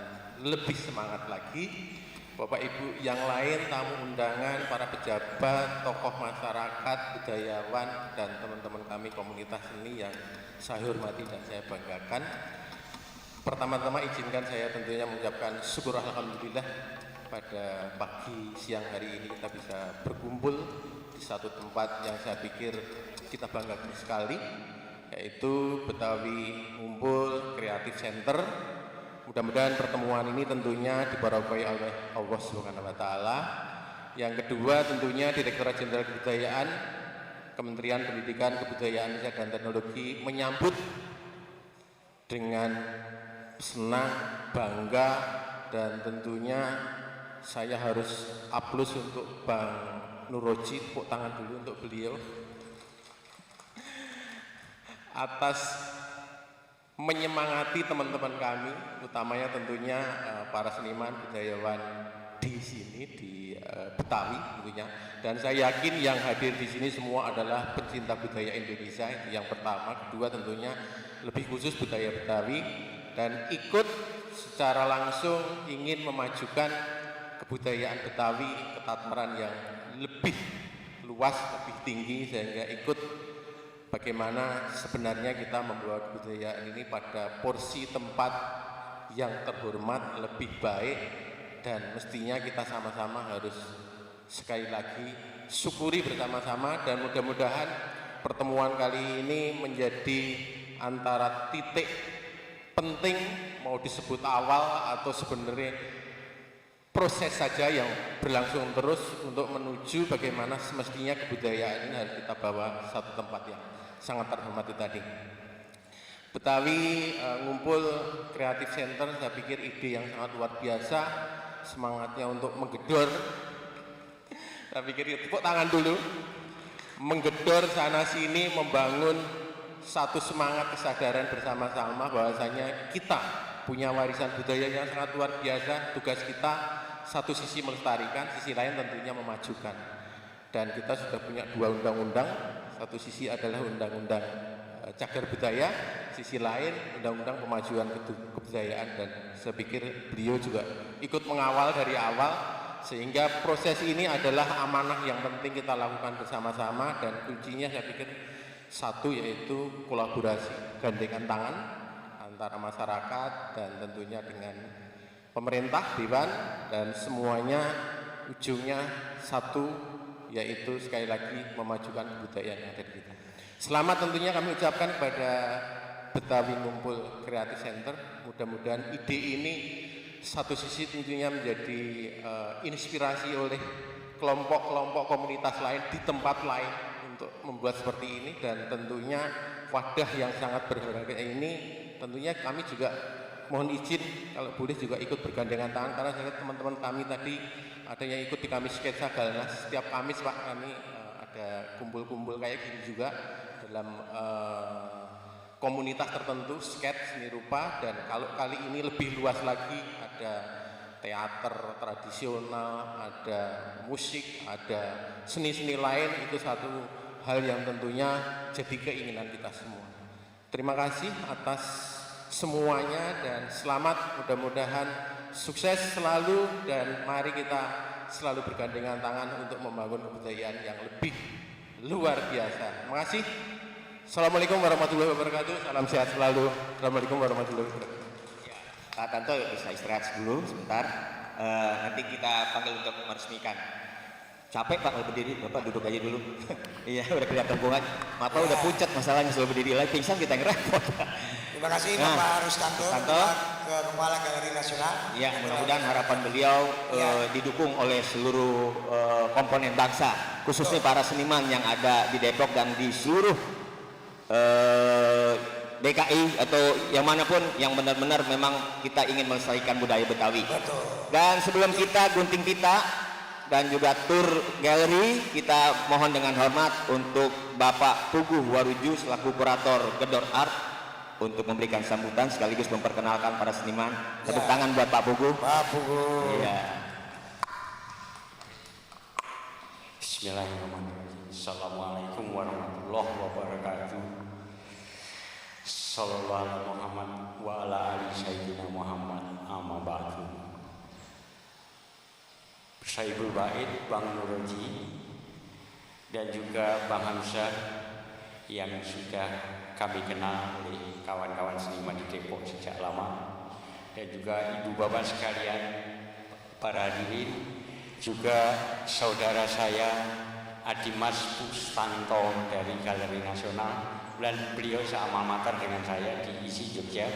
Speaker 11: lebih semangat lagi. Bapak Ibu yang lain, tamu undangan, para pejabat, tokoh masyarakat, budayawan, dan teman-teman kami komunitas seni yang saya hormati dan saya banggakan. Pertama-tama izinkan saya tentunya mengucapkan syukur alhamdulillah pada pagi siang hari ini kita bisa berkumpul di satu tempat yang saya pikir kita banggakan sekali, yaitu Betawi Ngumpul Creative Center. Mudah-mudahan pertemuan ini tentunya diberkahi oleh Allah Subhanahu wa taala. Yang kedua tentunya Direktorat Jenderal Kebudayaan Kementerian Pendidikan, Kebudayaan, Riset dan Teknologi menyambut dengan senang, bangga, dan tentunya saya harus aplaus untuk Bang Nuroji, tepuk tangan dulu untuk beliau atas menyemangati teman-teman kami, utamanya tentunya para seniman budayawan di sini di Betawi tentunya. Dan saya yakin yang hadir di sini semua adalah pencinta budaya Indonesia, itu yang pertama. Kedua tentunya lebih khusus budaya Betawi dan ikut secara langsung ingin memajukan kebudayaan Betawi ke tataran yang lebih luas, lebih tinggi, sehingga ikut bagaimana sebenarnya kita membawa kebudayaan ini pada porsi tempat yang terhormat, lebih baik, dan mestinya kita sama-sama harus sekali lagi syukuri bersama-sama. Dan mudah-mudahan pertemuan kali ini menjadi antara titik penting, mau disebut awal atau sebenarnya proses saja yang berlangsung terus untuk menuju bagaimana semestinya kebudayaan ini harus kita bawa satu tempat yang sangat terhormat itu tadi. Betawi Ngumpul Creative Center, saya pikir ide yang sangat luar biasa, semangatnya untuk menggedor. Saya pikir tepuk tangan dulu, menggedor sana sini, membangun satu semangat kesadaran bersama-sama bahwasanya kita punya warisan budaya yang sangat luar biasa. Tugas kita satu sisi melestarikan, sisi lain tentunya memajukan. Dan kita sudah punya dua undang-undang. Satu sisi adalah undang-undang cagar budaya, sisi lain undang-undang pemajuan kebudayaan, dan saya pikir beliau juga ikut mengawal dari awal, sehingga proses ini adalah amanah yang penting kita lakukan bersama-sama. Dan kuncinya saya pikir satu, yaitu kolaborasi, gandengan tangan antara masyarakat dan tentunya dengan pemerintah, dewan, dan semuanya ujungnya satu, yaitu sekali lagi memajukan kebudayaan yang ada di kita. Selamat tentunya kami ucapkan kepada Betawi Ngumpul Creative Center. Mudah-mudahan ide ini satu sisi tentunya menjadi inspirasi oleh kelompok-kelompok komunitas lain di tempat lain untuk membuat seperti ini, dan tentunya wadah yang sangat berharga ini tentunya kami juga mohon izin kalau boleh juga ikut bergandengan tangan, karena saya lihat teman-teman kami tadi ada yang ikut di Kamis Sketsa Galnas. Setiap Kamis Pak kami ada kumpul-kumpul kayak gini juga dalam komunitas tertentu, sketch, seni rupa. Dan kalau kali ini lebih luas lagi, ada teater tradisional, ada musik, ada seni-seni lain. Itu satu hal yang tentunya jadi keinginan kita semua. Terima kasih atas semuanya dan selamat, mudah-mudahan sukses selalu, dan mari kita selalu bergandengan tangan untuk membangun kebudayaan yang lebih luar biasa. Terima kasih. Assalamualaikum warahmatullahi wabarakatuh. Salam sehat selalu. Assalamualaikum warahmatullahi wabarakatuh.
Speaker 4: Pak Tanto bisa istirahat dulu sebentar. Nanti kita panggil untuk meresmikan. Capek Pak kalau berdiri, Bapak duduk aja dulu. Iya, udah kelihatan banget. Bapak udah pucat masalahnya selalu berdiri lagi, pingsan kita yang repot.
Speaker 8: Terima kasih Bapak Rustanto, ke Kepala Galeri Nasional.
Speaker 4: Ya, mudah-mudahan harapan beliau didukung oleh seluruh komponen bangsa, khususnya para seniman yang ada di Depok dan di seluruh DKI atau yang manapun yang benar-benar memang kita ingin melestarikan budaya Betawi.
Speaker 8: Betul.
Speaker 4: Dan sebelum kita gunting pita dan juga tur galeri, kita mohon dengan hormat untuk Bapak Puguh Waruju selaku kurator Gedor Art untuk memberikan sambutan sekaligus memperkenalkan para seniman. Tepuk tangan buat Pak Puguh.
Speaker 8: Pak Puguh.
Speaker 4: Iya.
Speaker 12: Bismillahirrahmanirrahim. Assalamualaikum warahmatullahi wabarakatuh. Sallallahu alaihi Muhammad wa ala ali sayyidina Muhammad amma ba'du. Saibul Bait Bang Nuroji dan juga Bang Hamzah yang sudah kami kenal oleh kawan-kawan seniman di Depok sejak lama, dan juga ibu bapak sekalian para hadirin, juga saudara saya Adimas Pustanto dari Galeri Nasional, dan beliau sealma mater dengan saya di ISI Jogja.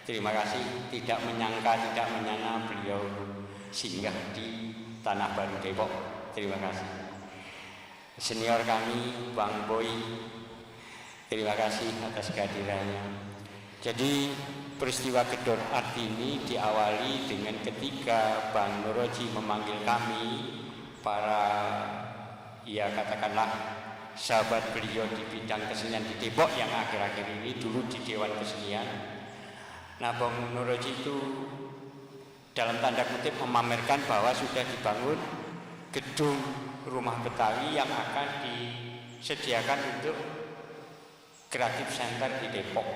Speaker 12: Terima kasih, tidak menyangka, tidak menyangka beliau singgah di Tanah Baru Depok. Terima kasih. Senior kami Bang Boy, terima kasih atas kehadirannya. Jadi peristiwa Gedor Art ini diawali dengan ketika Bang Nuroji memanggil kami, para katakanlah sahabat beliau di bidang kesenian di Depok yang akhir-akhir ini dulu di Dewan Kesenian. Nah, Bang Nuroji itu dalam tanda kutip memamerkan bahwa sudah dibangun gedung rumah Betawi yang akan disediakan untuk Kreatif Center di Depok.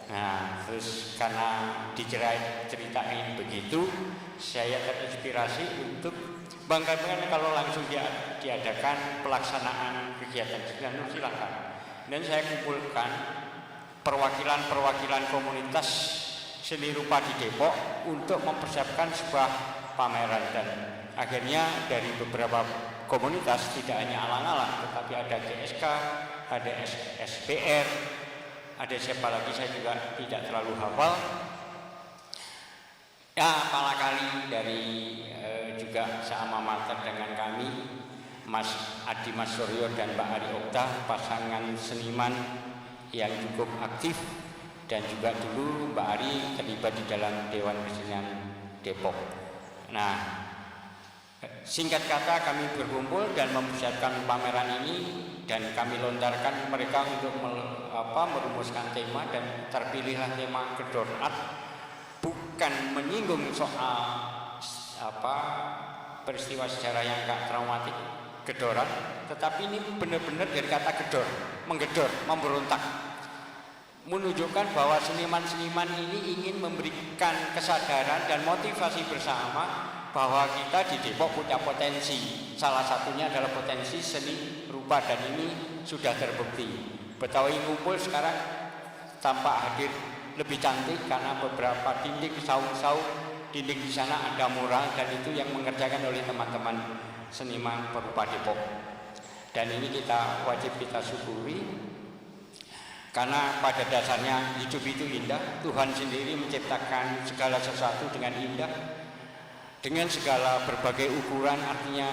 Speaker 12: Nah, terus karena diceritain begitu, saya terinspirasi untuk bangga-bangga kalau langsung diadakan pelaksanaan kegiatan kesenian, silakan. Dan saya kumpulkan perwakilan komunitas seni rupa di Depok untuk mempersiapkan sebuah pameran, dan akhirnya dari beberapa komunitas tidak hanya alang-alang tetapi ada GSK, ada SPR, ada siapa lagi saya juga tidak terlalu hafal. Ya, malah kali dari juga sealma mater dengan kami, Mas Adi Mas Suryo dan Mbak Ari Okta, pasangan seniman yang cukup aktif, dan juga dulu Mbak Ari terlibat di dalam Dewan Kesenian Depok. Nah, singkat kata kami berkumpul dan mempersiapkan pameran ini, dan kami lontarkan mereka untuk merumuskan tema, dan terpilihlah tema Gedor Art. Bukan menyinggung soal peristiwa sejarah yang gak traumatik gedoran, tetapi ini benar-benar dari kata gedor, menggedor, memberontak, menunjukkan bahwa seniman-seniman ini ingin memberikan kesadaran dan motivasi bersama bahwa kita di Depok punya potensi. Salah satunya adalah potensi seni rupa, dan ini sudah terbukti. Betawi ngumpul sekarang tampak hadir lebih cantik karena beberapa dinding saung-saung dinding di sana ada mural, dan itu yang mengerjakan oleh teman-teman seniman perupa Depok. Dan ini wajib kita syukuri, karena pada dasarnya hidup itu indah. Tuhan sendiri menciptakan segala sesuatu dengan indah, dengan segala berbagai ukuran. Artinya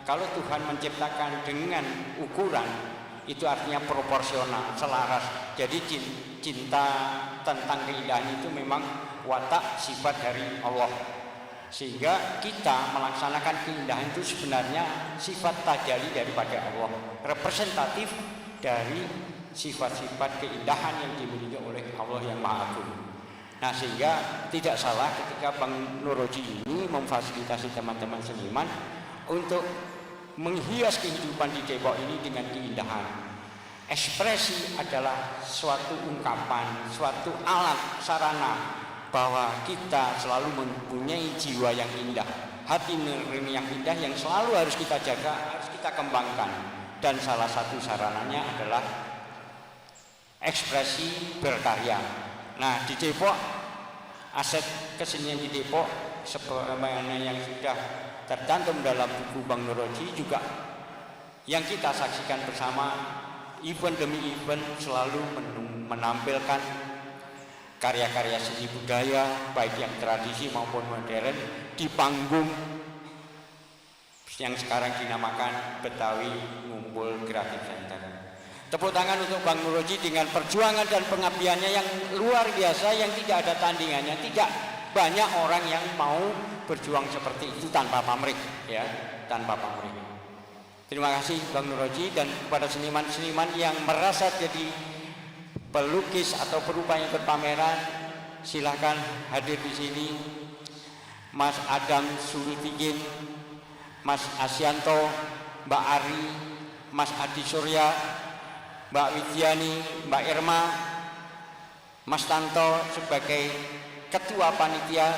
Speaker 12: kalau Tuhan menciptakan dengan ukuran, itu artinya proporsional, selaras. Jadi cinta tentang keindahan itu memang watak sifat dari Allah, sehingga kita melaksanakan keindahan itu sebenarnya sifat tajali daripada Allah, representatif dari sifat-sifat keindahan yang dimiliki oleh Allah yang Maha Agung. Nah, sehingga tidak salah ketika Bang Nuroji ini memfasilitasi teman-teman seniman untuk menghias kehidupan di Depok ini dengan keindahan. Ekspresi adalah suatu ungkapan, suatu alat sarana bahwa kita selalu mempunyai jiwa yang indah, hati nurani yang indah yang selalu harus kita jaga, harus kita kembangkan. Dan salah satu sarananya adalah ekspresi berkarya. Nah, di Depok, aset kesenian di Depok sebagaimana yang sudah tercantum dalam buku Bang Nuroji juga yang kita saksikan bersama, event demi event selalu menampilkan karya-karya seni budaya baik yang tradisi maupun modern di panggung yang sekarang dinamakan Betawi Ngumpul Creative Center. Tepuk tangan untuk Bang Nuroji dengan perjuangan dan pengabdiannya yang luar biasa, yang tidak ada tandingannya. Tidak banyak orang yang mau berjuang seperti itu tanpa pamrih, ya, tanpa pamrih. Terima kasih Bang Nuroji, dan kepada seniman-seniman yang merasa jadi pelukis atau berupaya ikut pameran, silahkan hadir di sini. Mas Adam Sultigin, Mas Asyanto, Mbak Ari, Mas Adi Surya, Mbak Widiani, Mbak Irma, Mas Tanto sebagai ketua panitia,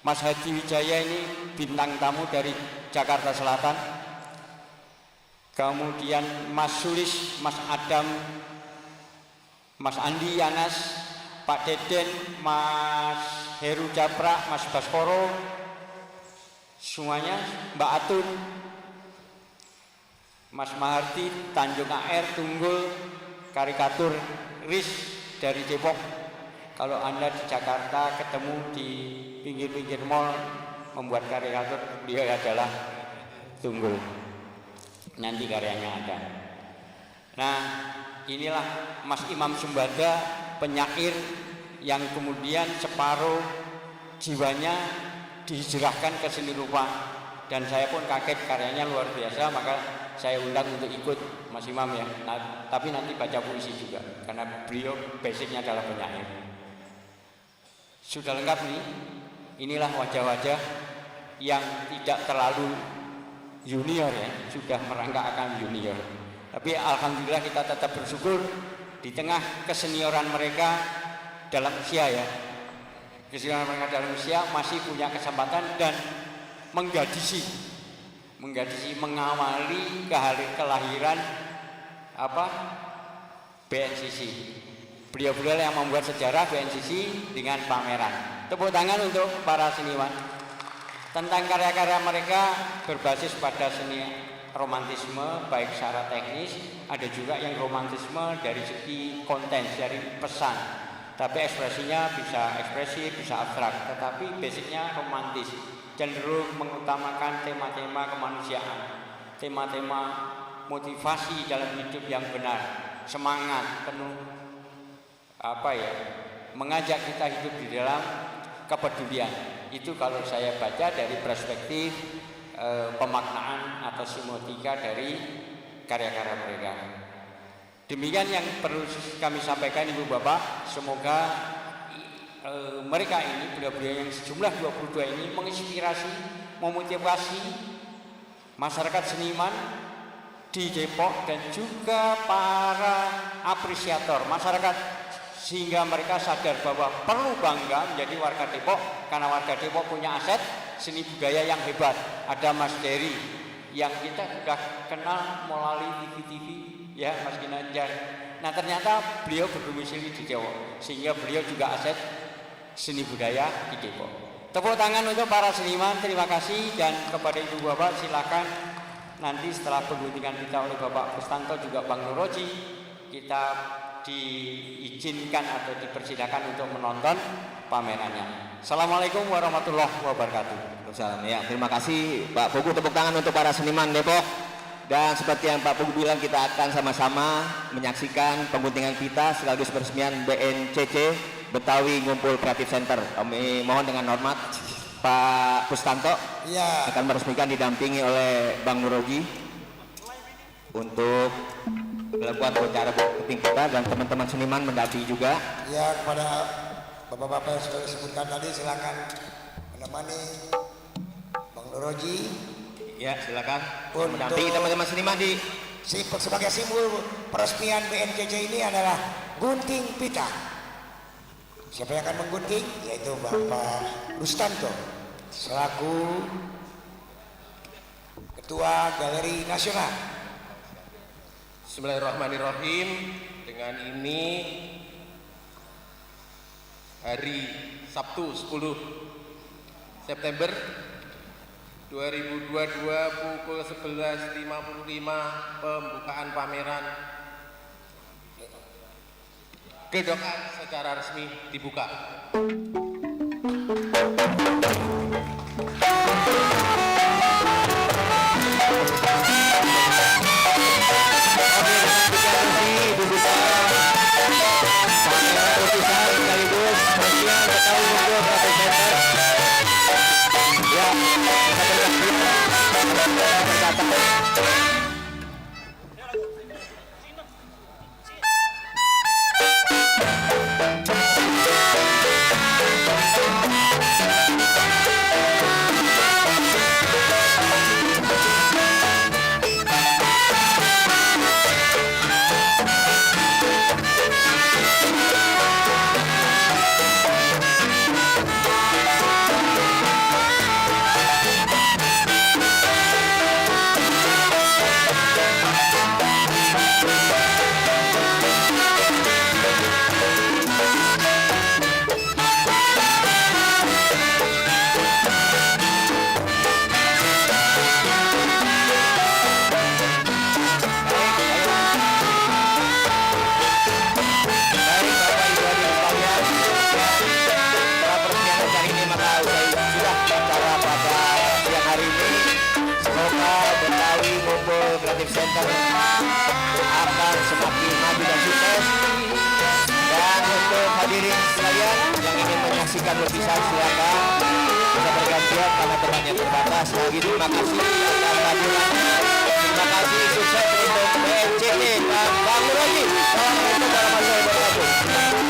Speaker 12: Mas Hadi Wijaya ini bintang tamu dari Jakarta Selatan, kemudian Mas Sulis, Mas Adam, Mas Andi Yanas, Pak Deden, Mas Heru Japra, Mas Baskoro, semuanya, Mbak Atun, Mas Maharti, Tanjung AR, Tunggul, karikatur Riz dari Depok. Kalau Anda di Jakarta ketemu di pinggir-pinggir mall membuat karikatur, beliau adalah Tunggul. Nanti karyanya ada. Nah, inilah Mas Imam Sumbada, penyair yang kemudian separuh jiwanya dihijrahkan ke seni rupa, dan saya pun kaget, karyanya luar biasa, maka saya undang untuk ikut Mas Imam ya. Nah, tapi nanti baca puisi juga karena beliau basicnya adalah penyair. Sudah lengkap nih. Inilah wajah-wajah yang tidak terlalu junior ya, sudah merangkak akan junior. Tapi alhamdulillah kita tetap bersyukur di tengah kesenioran mereka dalam usia ya. Kesenioran mereka dalam usia masih punya kesempatan dan menggadisi, mengawali kelahiran BNCC. Beliau-beliau yang membuat sejarah BNCC dengan pameran. Tepuk tangan untuk para seniman. Tentang karya-karya mereka berbasis pada seni romantisme, baik secara teknis, ada juga yang romantisme dari segi konten, dari pesan. Tapi ekspresinya bisa ekspresif, bisa abstrak, tetapi basicnya romantis, cenderung mengutamakan tema-tema kemanusiaan, tema-tema motivasi dalam hidup yang benar, semangat penuh mengajak kita hidup di dalam kepedulian. Itu kalau saya baca dari perspektif pemaknaan atau semiotika dari karya-karya mereka. Demikian yang perlu kami sampaikan Ibu Bapak. Semoga mereka ini, beliau-beliau yang sejumlah 22 ini menginspirasi, memotivasi masyarakat seniman di Depok dan juga para apresiator masyarakat, sehingga mereka sadar bahwa perlu bangga menjadi warga Depok karena warga Depok punya aset seni budaya yang hebat. Ada Mas Dery yang kita sudah kenal melalui TV-TV ya, Mas Ginanjar. Nah, ternyata beliau berdomisili di Depok sehingga beliau juga aset seni budaya di Depok. Tepuk tangan untuk para seniman, terima kasih. Dan kepada Ibu Bapak silakan nanti setelah pengguntingan kita oleh Bapak Kustanto juga Bang Nuroji, kita diizinkan atau dipersilakan untuk menonton pamerannya. Assalamualaikum warahmatullahi wabarakatuh.
Speaker 4: Waalaikumsalam. Ya, terima kasih Pak Pugu. Tepuk tangan untuk para seniman Depok. Dan seperti yang Pak Pugu bilang, kita akan sama-sama menyaksikan pengguntingan kita sekaligus peresmian BNCC Betawi Ngumpul Creative Center. Kami mohon dengan hormat Pak Kustanto akan meresmikan didampingi oleh Bang Nuroji untuk melakukan wawancara penting kita, dan teman-teman seniman mendampingi juga.
Speaker 8: Ya, kepada bapak-bapak yang sudah disebutkan tadi, silakan menemani Bang Nuroji.
Speaker 4: Ya, silakan mendampingi teman-teman seniman di
Speaker 8: sebagai simbol peresmian BNCC ini adalah gunting pita. Siapa yang akan menggunting? Yaitu Bapak Kustanto selaku Ketua Galeri Nasional.
Speaker 11: Bismillahirrahmanirrahim. dengan ini hari Sabtu 10 September 2022 pukul 11.55 pembukaan pameran Gedokan secara resmi dibuka.
Speaker 4: Creative Center akan semakin maju dan sukses. Dan untuk hadirin sekalian yang ingin menyaksikan lukisan silakan bisa bergantian karena tempatnya terbatas. Lagi terima kasih atas kehadirannya. Terima kasih, sukses untuk BNCT dan bangun lagi. Assalamualaikum warahmatullahi wabarakatuh.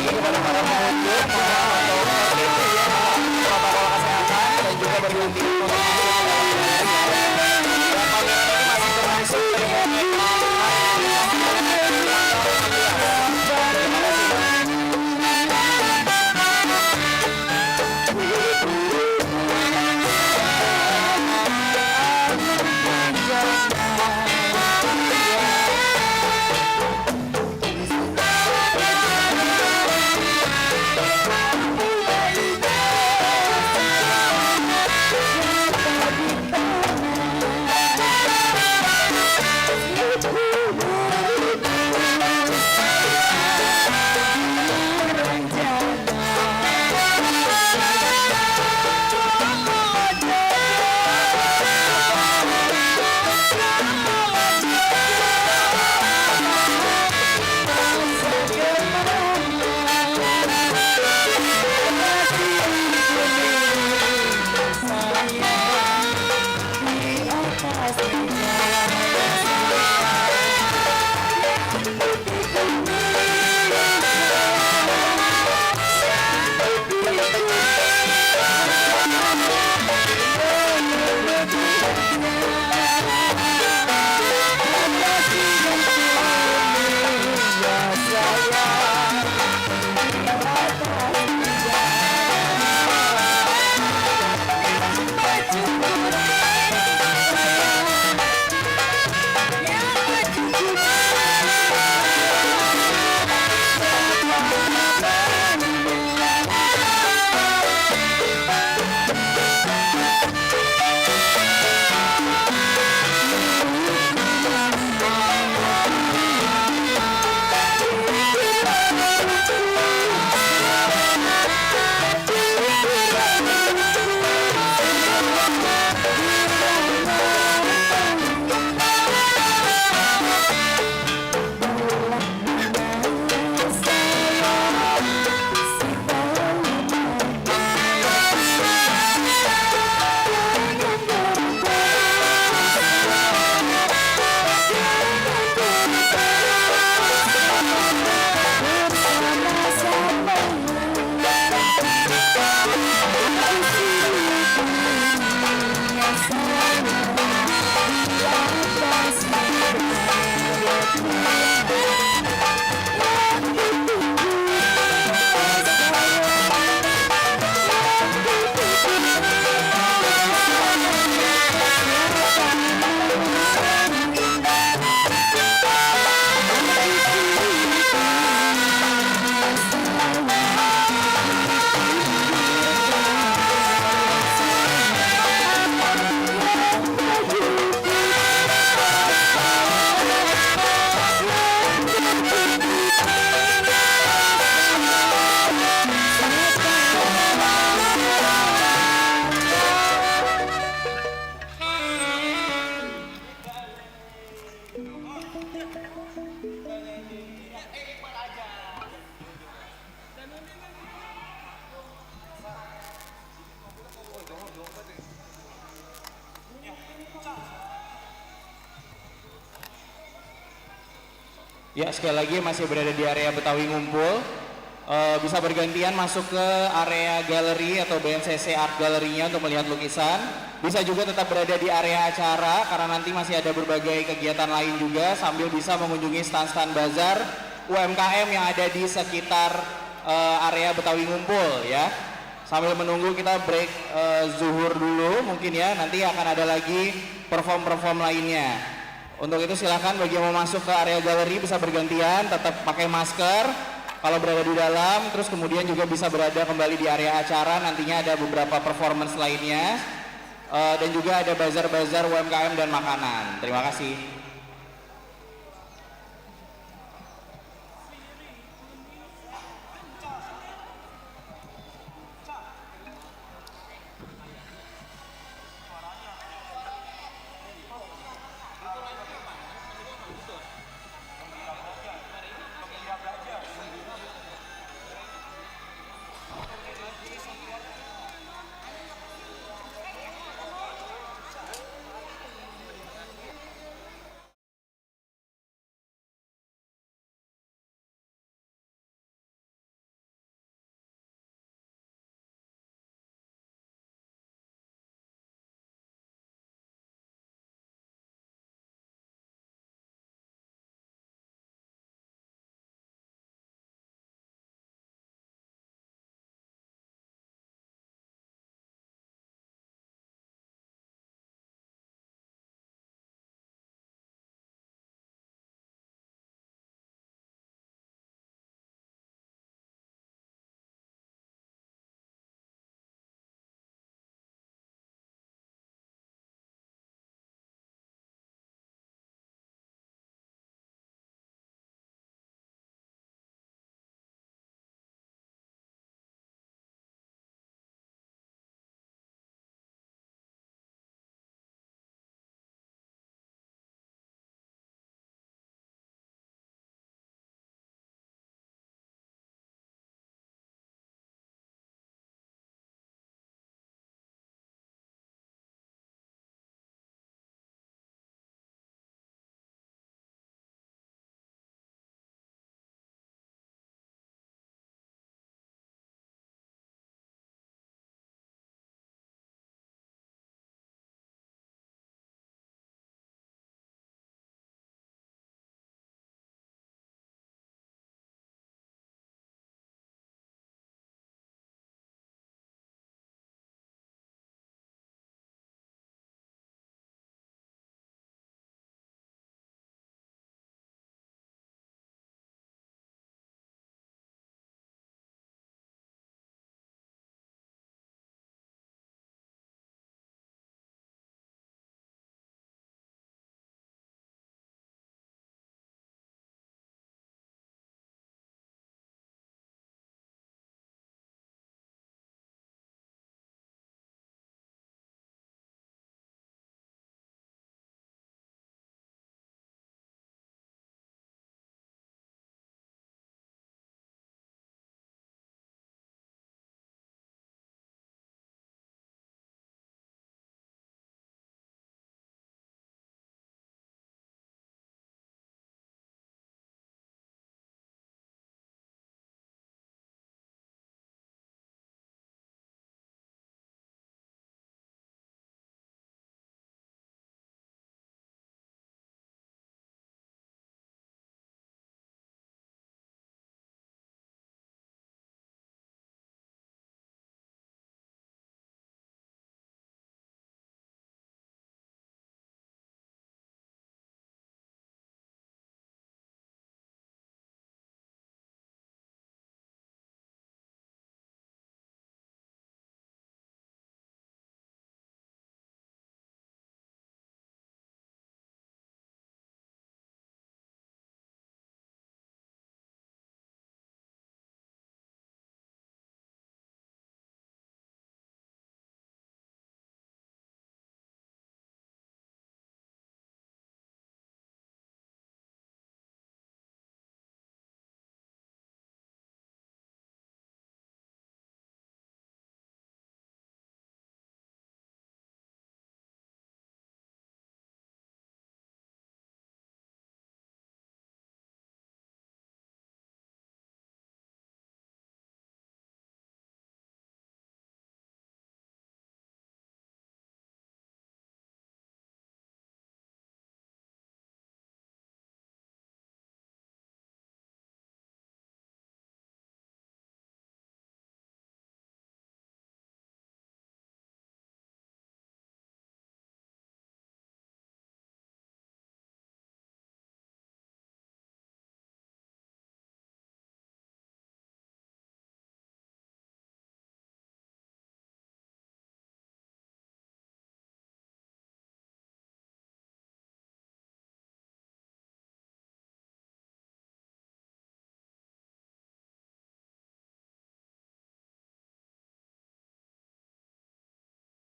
Speaker 4: Kepada para pengunjung, protokol kesehatan dan juga berganti pameran ini masih berlangsung
Speaker 13: Ya, sekali lagi masih berada di area Betawi Ngumpul. Bisa bergantian masuk ke area galeri atau BNCC Art Gallery-nya untuk melihat lukisan. Bisa juga tetap berada di area acara karena nanti masih ada berbagai kegiatan lain juga, sambil bisa mengunjungi stand-stand bazar UMKM yang ada di sekitar area Betawi Ngumpul ya. Sambil menunggu kita break zuhur dulu mungkin ya, nanti akan ada lagi perform lainnya. Untuk itu silakan bagi yang mau masuk ke area galeri bisa bergantian, tetap pakai masker kalau berada di dalam, terus kemudian juga bisa berada kembali di area acara, nantinya ada beberapa performance lainnya dan juga ada bazar-bazar UMKM dan makanan. Terima kasih.